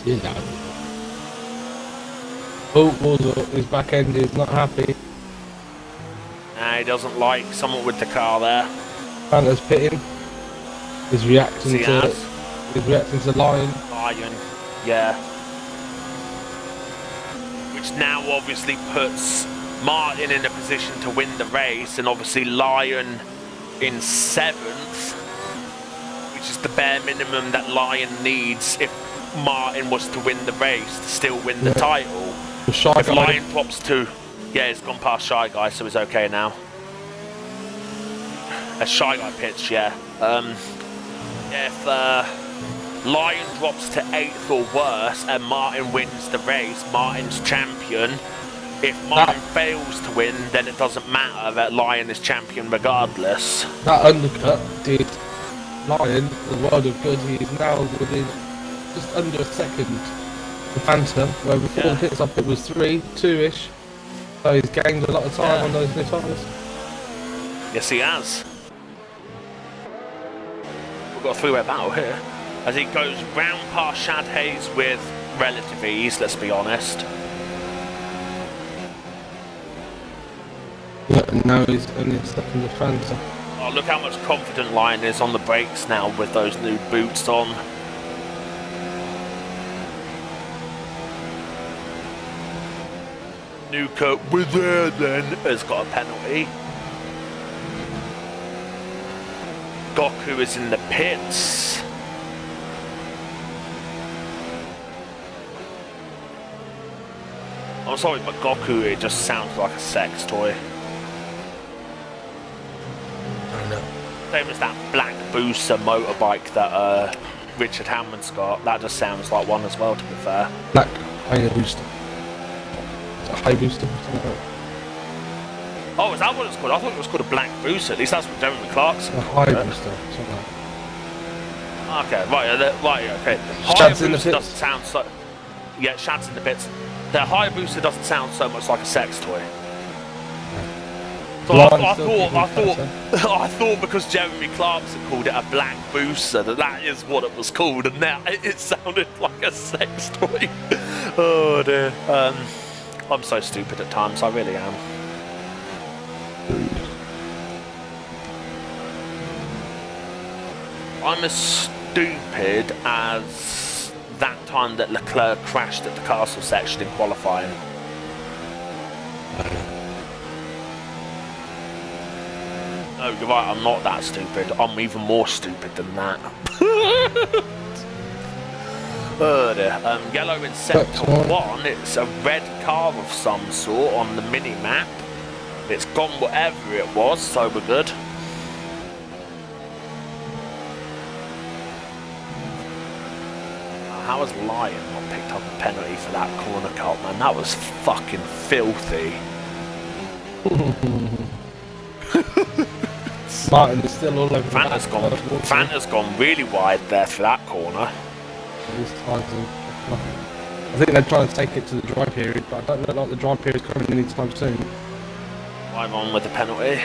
You know. Oh, his back end is not happy. Nah, he doesn't like someone with the car there. Fanta's pitting. He's reacting to. He's reacting to Lion. Lion, yeah. Which now obviously puts Martin in a position to win the race, and obviously Lion in 7th, which is the bare minimum that Lion needs if Martin was to win the race to still win the title. If Lion drops to, yeah, he's gone past Shy Guy, so he's okay now. A Shy Guy pitch, yeah. If Lion drops to 8th or worse and Martin wins the race, Martin's champion. If Martin fails to win, then it doesn't matter that Lion is champion regardless. That undercut did Lion the world of good. He is now within just under a second the Phantom, where before the pit stop it was 2-ish. So he's gained a lot of time on those new tyres. Yes, he has. We've got a three-way battle here. As he goes round past Shad Hayes with relative ease, let's be honest. Yeah, and now he's only second to Phantom. Oh, look how much confident Lion is on the brakes now with those new boots on. Nuka with there then has got a penalty. Goku is in the pits. I'm sorry, but Goku, it just sounds like a sex toy. I know. Same as that black booster motorbike that Richard Hammond's got. That just sounds like one as well, to be fair. Black high booster. Is it a high booster? Oh, is that what it's called? I thought it was called a black booster. At least that's what Jeremy Clarkson. A high booster. Okay, right, okay. Shad's in the Hayabusa pits. doesn't sound so. Yeah, Shad's in the pits. The Hayabusa doesn't sound so much like a sex toy. So I thought because Jeremy Clarkson called it a black booster that is what it was called, and now it sounded like a sex toy. Oh dear. I'm so stupid at times. I really am. I'm as stupid as that time that Leclerc crashed at the castle section in qualifying. No, you're right, I'm not that stupid. I'm even more stupid than that. Oh dear. Yellow in sector 1, it's a red car of some sort on the mini-map. It's gone whatever it was, so we're good. How has Lion not picked up a penalty for that corner cut, man? That was fucking filthy. Martin is still all over. Fanta's gone really wide there for that corner. I think they're trying to take it to the dry period, but I don't look like the dry period's coming anytime soon. I'm on with the penalty.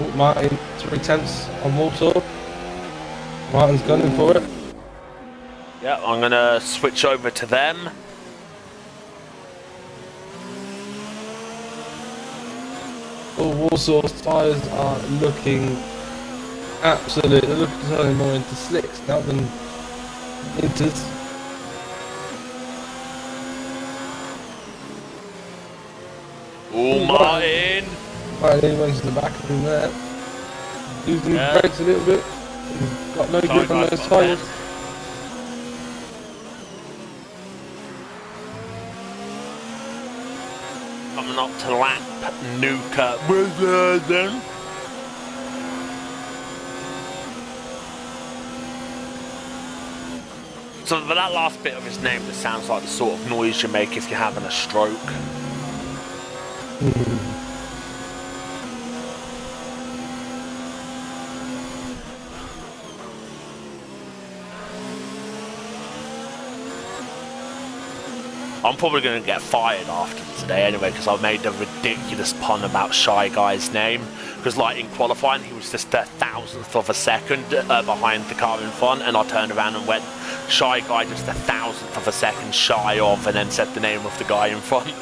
Oh, Martin, 3/10 on Warsaw. Martin's gunning for it. Yeah, I'm gonna switch over to them. All Warsaw's tyres are looking absolute. They're looking turning more into slicks now than inters. Oh, Martin! Martin, he runs to the back of him there. Losing his brakes a little bit. He's got no grip on those tyres. Coming up to lap Nuka. We're there then. So for that last bit of his name, that sounds like the sort of noise you make if you're having a stroke. I'm probably going to get fired after today anyway, because I made a ridiculous pun about Shy Guy's name. Because like in qualifying, he was just a thousandth of a second behind the car in front, and I turned around and went, Shy Guy just a thousandth of a second shy of, and then said the name of the guy in front.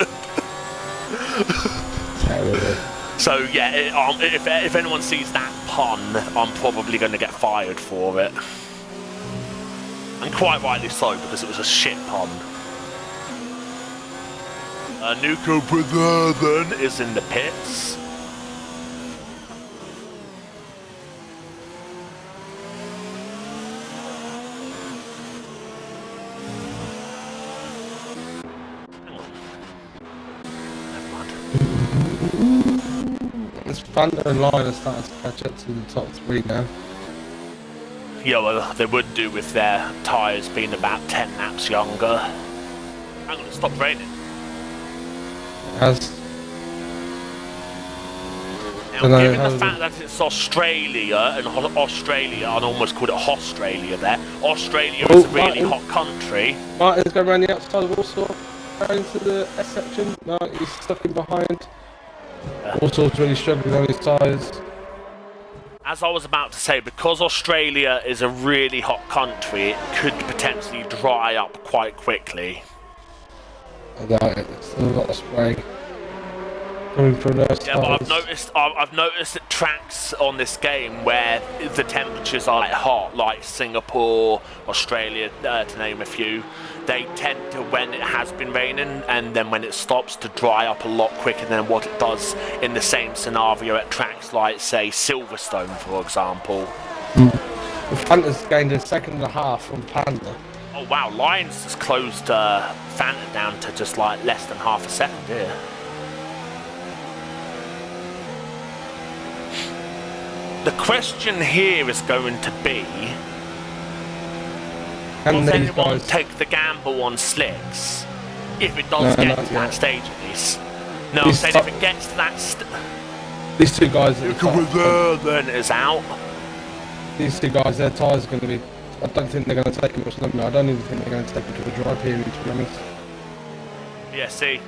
So yeah, if anyone sees that pun, I'm probably going to get fired for it. And quite rightly so, because it was a shit pun. Nuka Brother is in the pits. It's Fanta and Lion are starting to catch up to the top three now. Yeah, well, they would do with their tyres being about 10 laps younger. I'm going to stop raining. As Now, given the fact that it's Australia, and Australia, I'd almost called it Australia there. Australia is a really hot country. Martin's going around the outside of Warsaw, going to the S section. No, he's stuck in behind. Warsaw's really struggling on his tyres. As I was about to say, because Australia is a really hot country, it could potentially dry up quite quickly. I doubt it. There's still a lot of spray coming from those tyres. Yeah, but I've noticed at tracks on this game where the temperatures are like hot, like Singapore, Australia, to name a few, they tend to, when it has been raining and then when it stops, to dry up a lot quicker than what it does in the same scenario at tracks like, say, Silverstone, for example. Fanta's gained a second and a half from Panda. Oh wow, Lions has closed Fanta down to just like less than half a second here. The question here is going to be, does anyone take the gamble on slicks? If it does get to that stage at least. No, I'm saying if it gets to that these two guys then is out. These two guys, their tyres are going to be... I don't think they're going to take much longer. I don't even think they're going to take it to the dry period, to be honest. Yeah, see.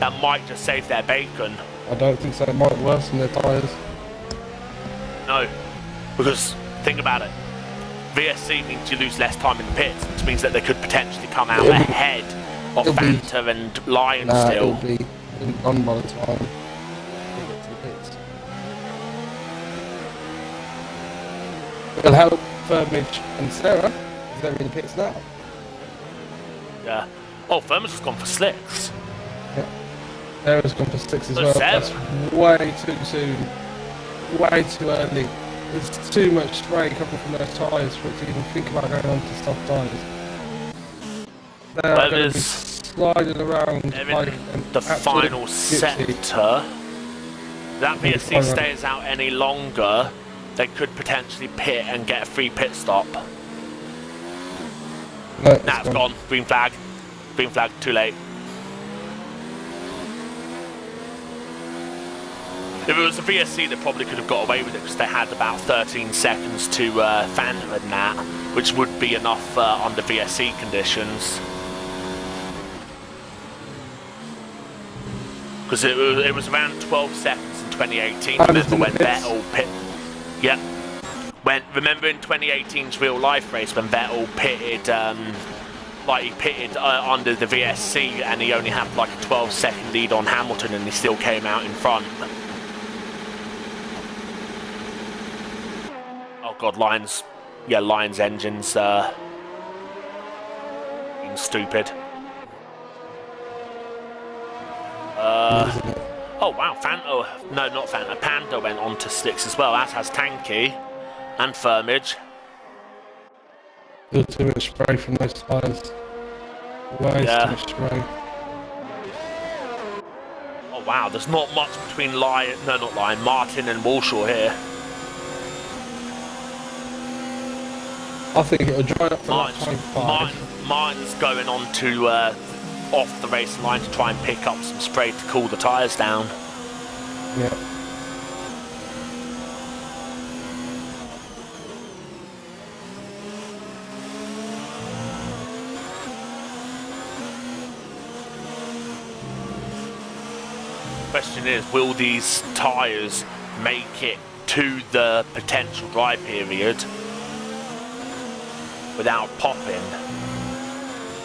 that might just save their bacon. I don't think so. It might worsen their tyres. No, because think about it. VSC means you lose less time in the pits, which means that they could potentially come out ahead of Fanta and Lion still. It'll be on by the time they get to the pits. It'll help Firmage and Sarah, because they're in the pits now. Yeah. Oh, Firmage has gone for slicks. Yeah. Sarah's gone for 6 as So well. Sarah- That's way too soon. Way too early. There's too much spray coming from those tyres for it to even think about going on to soft tyres. They're Well, going to be there's- sliding around They're like in an the absolute final gypsy. sector. That VSC Final. stays out any longer, they could potentially pit and get a free pit stop. No, it's Nah, it's gone. Green flag. Green flag, too late. If it was a VSC, they probably could have got away with it because they had about 13 seconds to Fanta and that, which would be enough under VSC conditions. Because it was around 12 seconds in 2018. Remember when Vettel pit? Yep. Remember in 2018's real life race when Vettel pitted, he pitted under the VSC and he only had like a 12-second lead on Hamilton and he still came out in front. Oh god, Lions engines being stupid. Oh wow, not Fanta, Panda went on to slicks as well, as has Tanky and Firmage. Still too much spray from those tyres. Way too much spray. Oh wow, there's not much between Martin and Walshaw here. I think it'll dry up for like 25. Martin's going on to off the racing line to try and pick up some spray to cool the tyres down. Yeah. Question is, will these tyres make it to the potential dry period without popping?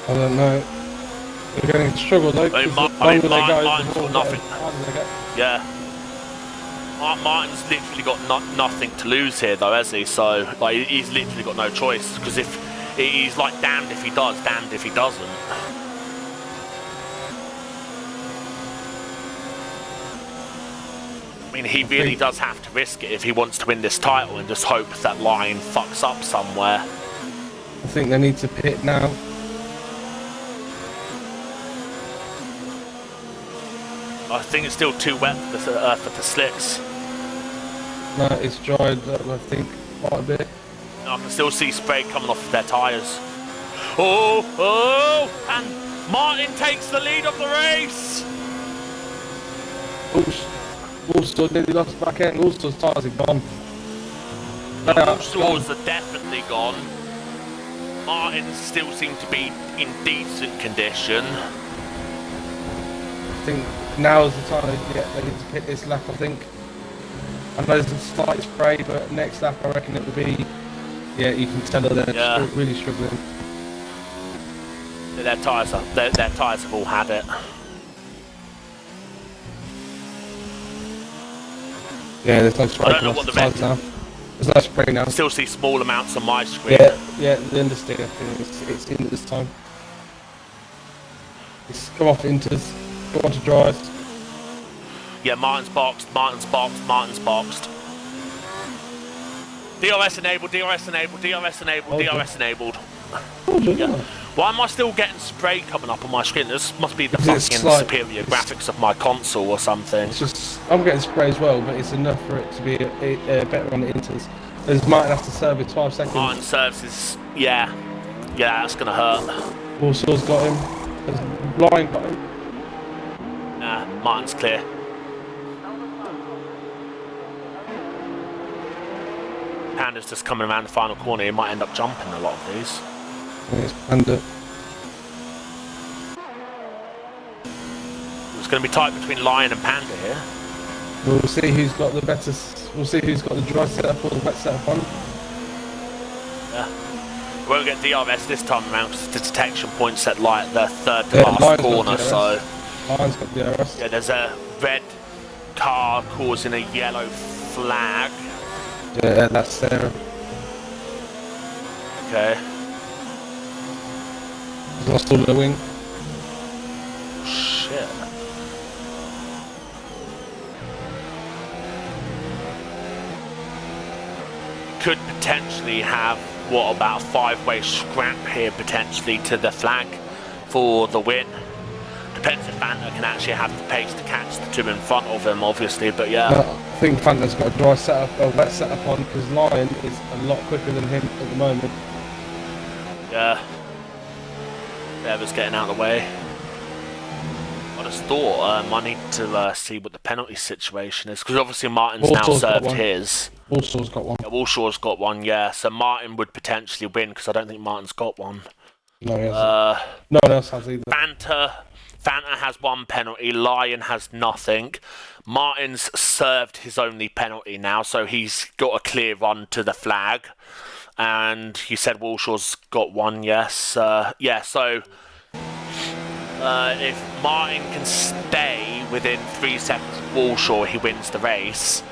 I don't know. They're going to struggle though. Martin's got nothing. Yeah. Martin's literally got nothing to lose here though, has he? So like, he's literally got no choice, because if he's like damned if he does, damned if he doesn't. I mean, he really does have to risk it if he wants to win this title and just hope that Lion fucks up somewhere. I think they need to pit now. I think it's still too wet for the slicks. No, it's dried up, I think, quite a bit. I can still see spray coming off their tyres. Oh! And Martin takes the lead of the race! Also nearly lost back end. Also's tyres are gone. Walshaws are definitely gone. Martin still seems to be in decent condition. I think now is the time they need to pit this lap, I think. I know there's a slight spray, but next lap I reckon it will be... Yeah, you can tell that they're really struggling. Their tyres have all had it. Yeah, there's no spray. I don't know what the red now. There's no spray now. Still see small amounts on my screen. Yeah, the understeer. It's in this time. It's come off inters, go on to dries. Yeah, Martin's boxed. DRS enabled, DRS enabled, DRS enabled, DRS enabled. Yeah. Why am I still getting spray coming up on my screen? This must be the fucking superior graphics of my console or something. It's just, I'm getting spray as well, but it's enough for it to be better on the inters. As Martin has to serve in 12 seconds. Martin serves is, yeah, that's gonna hurt. Warsaw's got him. Blind got him. Nah, Martin's clear. Panda's just coming around the final corner. He might end up jumping a lot of these. It's Panda. He was going to be tight between Lion and Panda here. We'll see who's got the better. We'll see who's got the dry setup or the wet setup on. Yeah. We won't get DRS this time around because the detection point's at like the third to Yeah, last Lion's corner, got DRS. so Lion's got DRS. yeah, there's a red car causing a yellow flag. Yeah, that's Sarah. Okay. He's lost all the wing. Shit. Could potentially have, what, about a 5-way scrap here potentially to the flag for the win. Depends if Fanta can actually have the pace to catch the two in front of him, obviously, but yeah. I think Fanta's got a dry setup, a wet setup on because Lion is a lot quicker than him at the moment. Yeah. Beva's getting out of the way. I just thought I need to see what the penalty situation is, because obviously Martin's now Walsall's got served one. his. Walsall's got one. Yeah, Walshaw's got one, yeah. So Martin would potentially win, because I don't think Martin's got one. No, he hasn't. No one else has either. Fanta has one penalty, Lion has nothing. Martin's served his only penalty now, so he's got a clear run to the flag. And you said Walshaw's got one, yes. Yeah, so if Martin can stay within 3 seconds of Walshaw, he wins the race.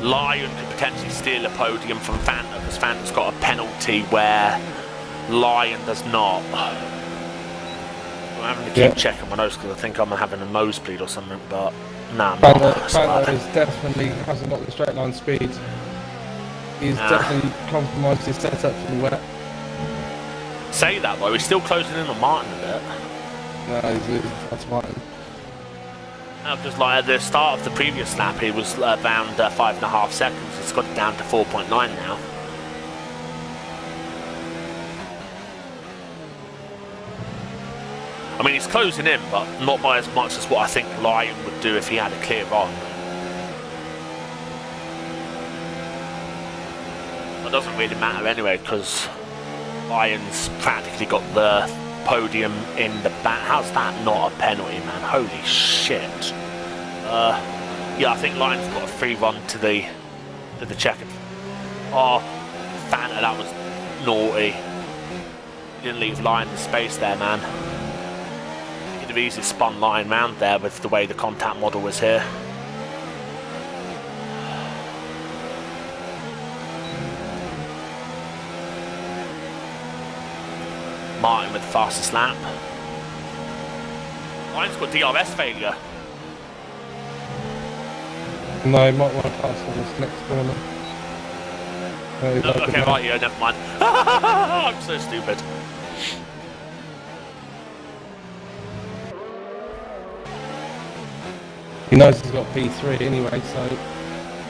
Lion could potentially steal a podium from Fanta, because Fanta's got a penalty where Lion does not. I'm having to keep checking my notes because I think I'm having a nosebleed or something, but nah, Fanta is definitely hasn't got the straight line speed. He's definitely compromised his setup for the wet. Say that though, he's still closing in on Martin a bit. No, that's Martin. Because like at the start of the previous lap, he was around 5.5 seconds. It's got it down to 4.9 now. I mean, he's closing in, but not by as much as what I think Lion would do if he had a clear run. It doesn't really matter anyway, because Lion's practically got the podium in the back. How's that not a penalty, man? Holy shit. Yeah, I think Lion's got a free run to the checker. Oh, Fanta, that was naughty. Didn't leave Lion the space there, man. Could have easily spun Lion round there with the way the contact model was here. Martin with the fastest lap. Lion's got DRS failure. No, he might want to pass on this next corner. No, Okay, right, yeah, never mind. I'm so stupid. He knows he's got P3 anyway, so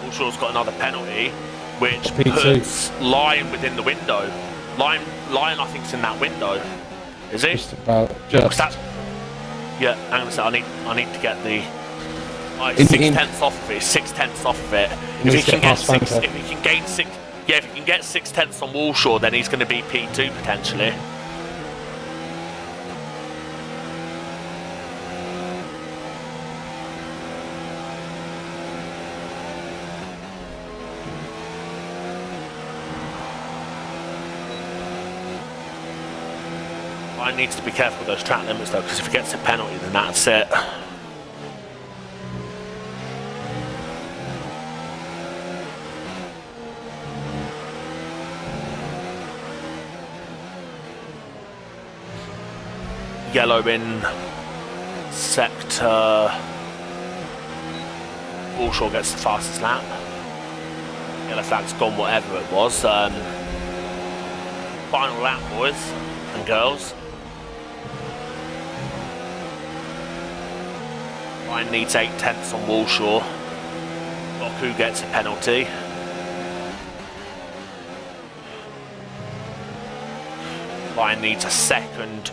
Walshaw's got another penalty, which P2. puts Lion within the window. Lion, I think, is in that window. Is he? just about Yeah, hang on a sec. I need to get the like In- 6/10 off of it. 6/10 off of it. If needs he to can get get past six, Fanta. if he can gain six, yeah, if he can get 6/10 on Walshaw, then he's going to be P2 potentially. Ryan needs to be careful with those track limits though, because if he gets a penalty, then that's it. Yellow in sector. Walshaw gets the fastest lap. Yellow flag's gone, whatever it was. Final lap, boys and girls. Ryan needs 8/10 on Walshaw. Who gets a penalty. Ryan needs a second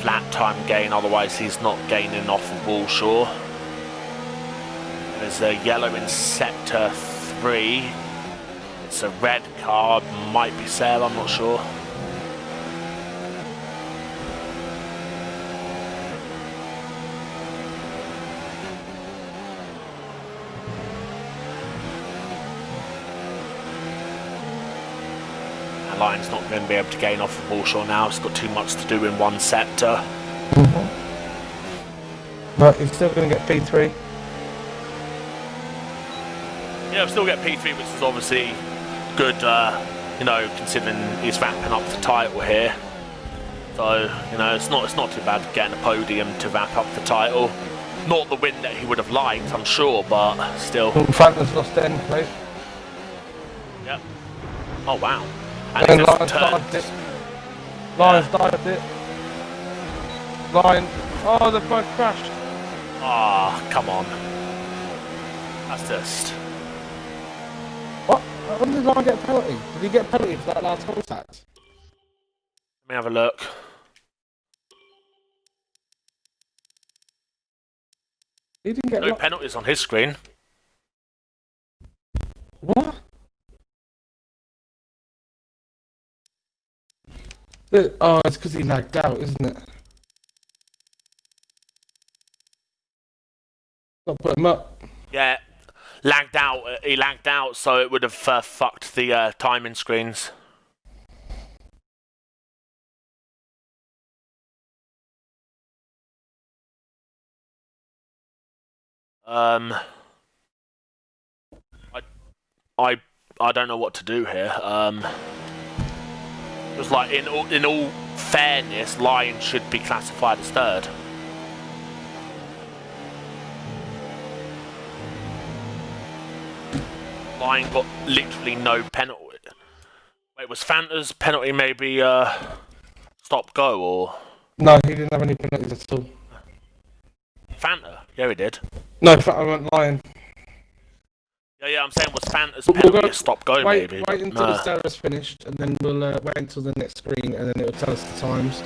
lap time gain, otherwise he's not gaining off of Walshaw. There's a yellow in sector 3. It's a red card, might be Sale, I'm not sure. Lion's not going to be able to gain off of Walshaw now. It's got too much to do in one sector. But he's still going to get P3. Yeah, we'll still get P3, which is obviously good, you know, considering he's wrapping up the title here. So, you know, it's not too bad getting a podium to wrap up the title. Not the win that he would have liked, I'm sure, but still. Phantom's lost 10 place. Yep. Oh, wow. And he just Lions turned. dived it. Lions dived it. Lion. Oh, they've both crashed. Ah, come on. That's just... What? When did Lion get a penalty? Did he get a penalty for that last contact? Let me have a look. He didn't get No penalties on his screen. What? Oh, it's because he lagged out, isn't it? Got to put him up. Yeah, lagged out. He lagged out, so it would have fucked the timing screens. I don't know what to do here. It's like in all fairness, Lion should be classified as third. Lion got literally no penalty. Wait, was Fanta's penalty maybe stop go or? No, he didn't have any penalties at all. Fanta? Yeah, he did. No, I went Lion. Yeah, I'm saying was Fanta's We'll penalty go- a stop go maybe. Wait until the Sarah's finished, and then we'll wait until the next screen, and then it will tell us the times.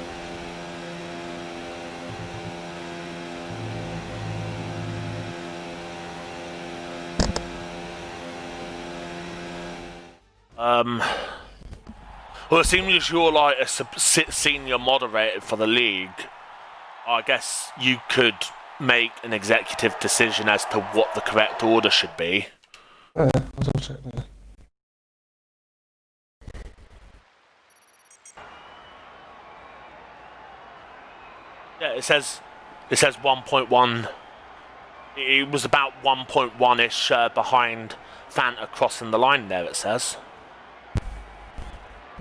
Well, it seems as you're like a senior moderator for the league, I guess you could make an executive decision as to what the correct order should be. I'll double check there. Yeah, it says 1.1. It was about 1.1-ish behind Fanta crossing the line there, it says.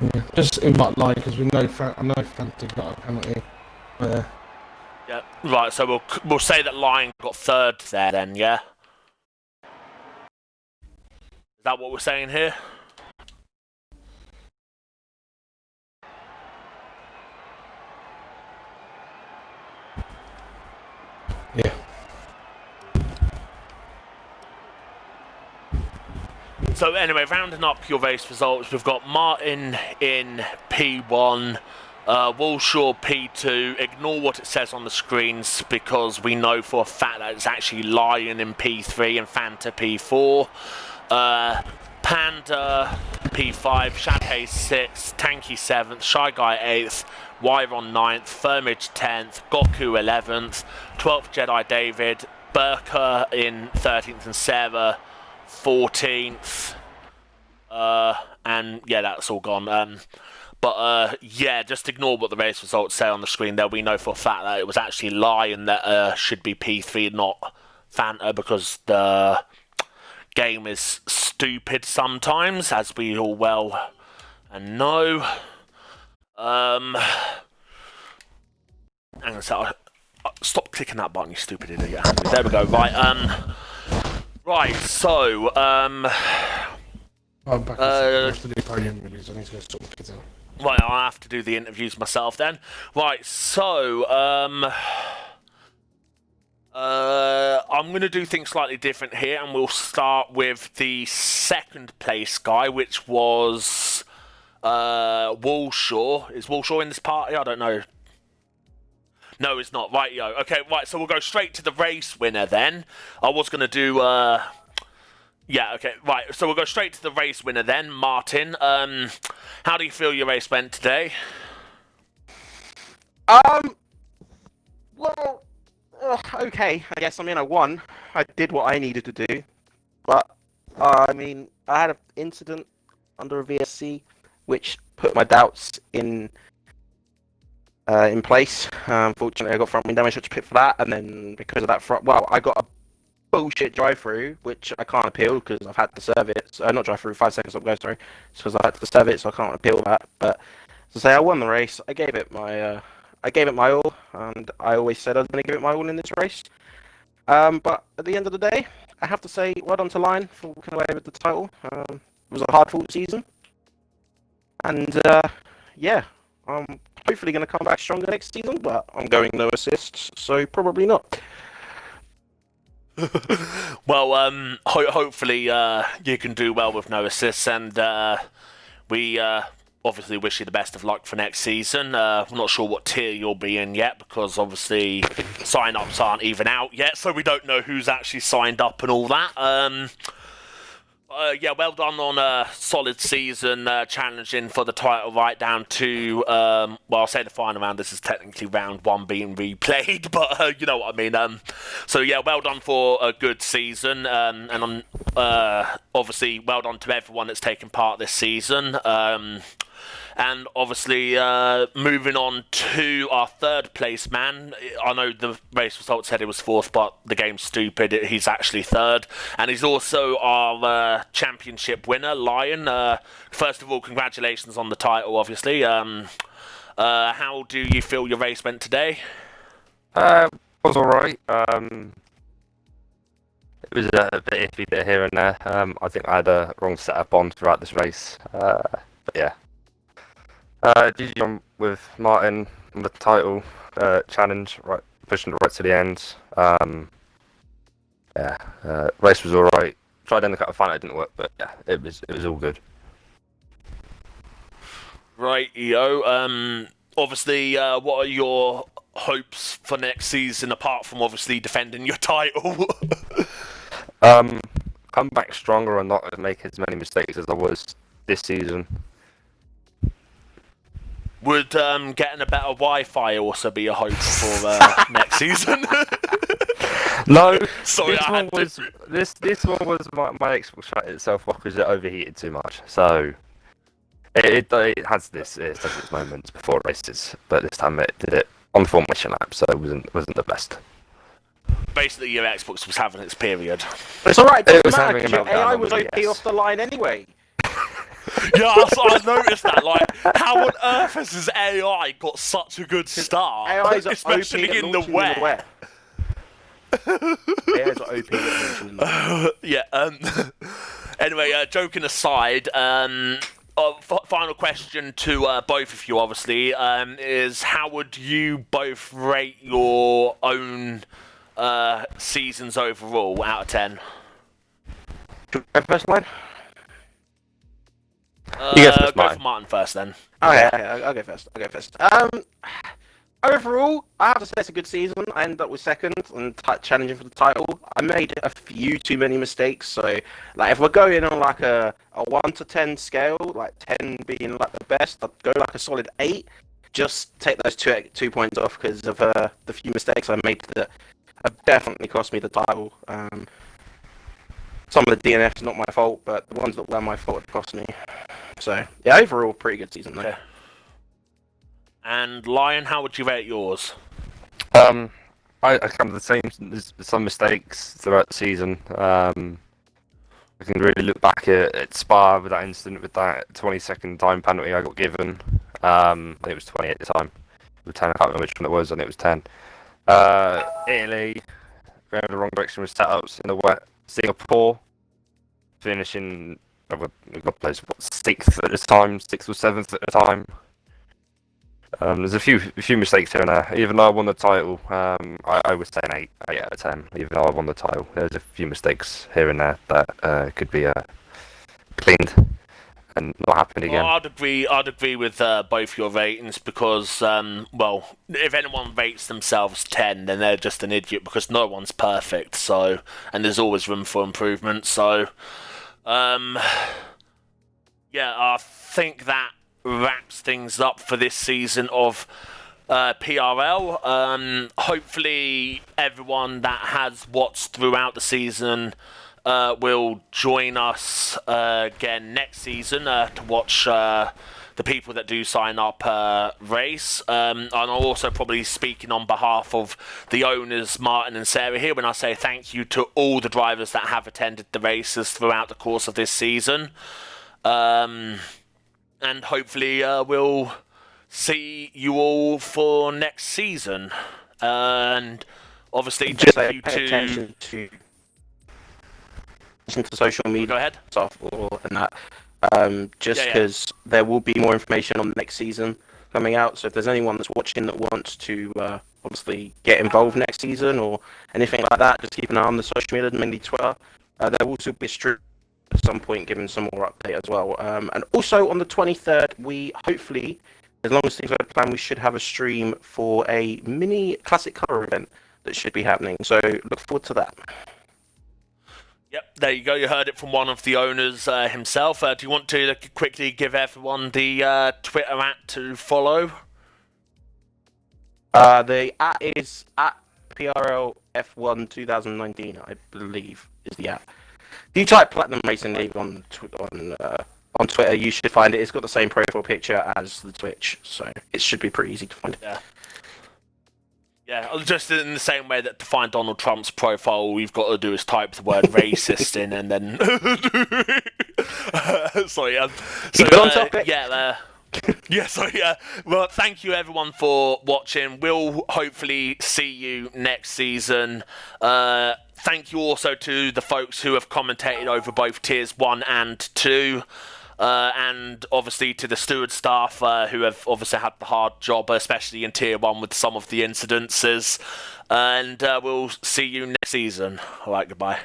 Yeah, just it might lie because we know I know Fanta got a penalty. Yeah, right. So we'll say that Lion got third there then. Yeah. Is that what we're saying here? Yeah. So anyway, rounding up your race results, we've got Martin in P1, Walshaw P2. Ignore what it says on the screens because we know for a fact that it's actually Lion in P3 and Fanta P4. Panda P5, Shadhay 6th, Tanky 7th, Shy Guy 8th, Wyron 9th, Firmage 10th, Goku 11th, 12th Jedi David, Burka in 13th and Sarah 14th, and yeah, that's all gone. But yeah, just ignore what the race results say on the screen there. We know for a fact that it was actually Lion that should be P3, not Fanta, because the game is stupid sometimes, as we all well and know. Hang on a sec. Stop clicking that button, you stupid idiot. There we go. Right. Right. So. I'm back to the podium reviews. I need to go sort my kids out. Right. I have to do the interviews myself then. Right. So. I'm going to do things slightly different here, and we'll start with the second place guy, which was Walshaw. Is Walshaw in this party? I don't know. No, it's not. Right, yo. Okay, right, so we'll go straight to the race winner then. I was going to do... Yeah, okay, right. So we'll go straight to the race winner then, Martin. How do you feel your race went today? Well... okay, I guess. I mean, I won. I did what I needed to do. But, I mean, I had an incident under a VSC, which put my doubts in place. Unfortunately, I got front wing damage, which pit for that, and then because of that I got a bullshit drive-through, which I can't appeal because I've had to serve it. So, not drive-through, 5 seconds up go, sorry. It's because I had to serve it, so I can't appeal that. But to say I won the race, I gave it my all, and I always said I was going to give it my all in this race. But at the end of the day, I have to say well done to Lion for walking away with the title. It was a hard-fought season, and yeah, I'm hopefully going to come back stronger next season. But I'm going no assists, so probably not. Well, hopefully you can do well with no assists, and we obviously wish you the best of luck for next season. I'm not sure what tier you'll be in yet, because obviously sign-ups aren't even out yet, so we don't know who's actually signed up and all that. Yeah, well done on a solid season, challenging for the title right down to, well, I'll say the final round. This is technically round 1 being replayed, but you know what I mean. So yeah, well done for a good season, and obviously well done to everyone that's taken part this season. And obviously, moving on to our third place man. I know the race results said he was fourth, but the game's stupid. He's actually third. And he's also our championship winner, Lion. First of all, congratulations on the title, obviously. How do you feel your race went today? It was alright. It was a bit iffy bit here and there. I think I had a wrong setup on throughout this race. But yeah. GG on with Martin on the title challenge, right, pushing it right to the end. Yeah, race was alright. Tried in the cut of final, it didn't work, but yeah, it was all good. Right, EO. Obviously, what are your hopes for next season, apart from obviously defending your title? Come back stronger and not make as many mistakes as I was this season. Would getting a better Wi-Fi also be a hope for next season? No, Sorry, this one was my Xbox shut itself off because it overheated too much. So it has its moments before races, but this time it did it on the formation lap, so it wasn't the best. Basically, your Xbox was having its period. But it's alright, It was matter, having a 'cause your meltdown AI on was the OP DS. off the line anyway. Yeah, I noticed that. Like, how on earth has his AI got such a good start, AI's especially OP in the wet? AI's OP at launching in the wet. Yeah. Anyway, joking aside, final question to both of you, obviously, is how would you both rate your own seasons overall out of 10? First line? You go first, Go Martin. for Martin first, then. Oh yeah, I'll go first. Overall, I have to say it's a good season. I ended up with second and challenging for the title. I made a few too many mistakes, so like if we're going on like a 1 to 10 scale, like 10 being like the best, I'd go like a solid 8. Just take those 2 points off because of the few mistakes I made that have definitely cost me the title. Some of the DNFs not my fault, but the ones that were my fault have cost me. So yeah, overall pretty good season though. Okay. And Lion, how would you rate yours? I come to the same. There's some mistakes throughout the season. I can really look back at Spa with that incident with that 20-second time penalty I got given. I think it was 20 at the time. With 10, I can't remember which one it was, and it was 10. Italy, going in the wrong direction with setups in the wet. Singapore, finishing. We got placed 6th at the time, 6th or 7th at the time. There's a few mistakes here and there. Even though I won the title, I would say an 8 out of 10. Even though I won the title, there's a few mistakes here and there that could be cleaned and not happen again. Well, I'd agree with both your ratings because, well, if anyone rates themselves 10, then they're just an idiot because no one's perfect. So, and there's always room for improvement. So, yeah, I think that wraps things up for this season of PRL. Hopefully, everyone that has watched throughout the season will join us again next season to watch the people that do sign up race. And I'm also probably speaking on behalf of the owners, Martin and Sarah, here when I say thank you to all the drivers that have attended the races throughout the course of this season. And hopefully we'll see you all for next season. And obviously, Just thank you pay attention to social media Go ahead. stuff and that. Just because there will be more information on the next season coming out. So if there's anyone that's watching that wants to obviously get involved next season or anything like that, just keep an eye on the social media, mainly Twitter. There will also be a stream at some point giving some more update as well. And also on the 23rd, we hopefully, as long as things are planned, we should have a stream for a mini classic car event that should be happening. So look forward to that. Yep, there you go. You heard it from one of the owners himself. Do you want to quickly give everyone the Twitter @ to follow? The @ is @PRLF1 2019, I believe, is the @. If you type Platinum Racing League on Twitter, you should find it. It's got the same profile picture as the Twitch, so it should be pretty easy to find. Yeah, just in the same way that to find Donald Trump's profile, all we've got to do is type the word racist in and then... sorry, well, thank you everyone for watching. We'll hopefully see you next season. Thank you also to the folks who have commentated over both tiers 1 and 2. And obviously to the steward staff who have obviously had the hard job, especially in Tier 1 with some of the incidences. And we'll see you next season. Alright, goodbye.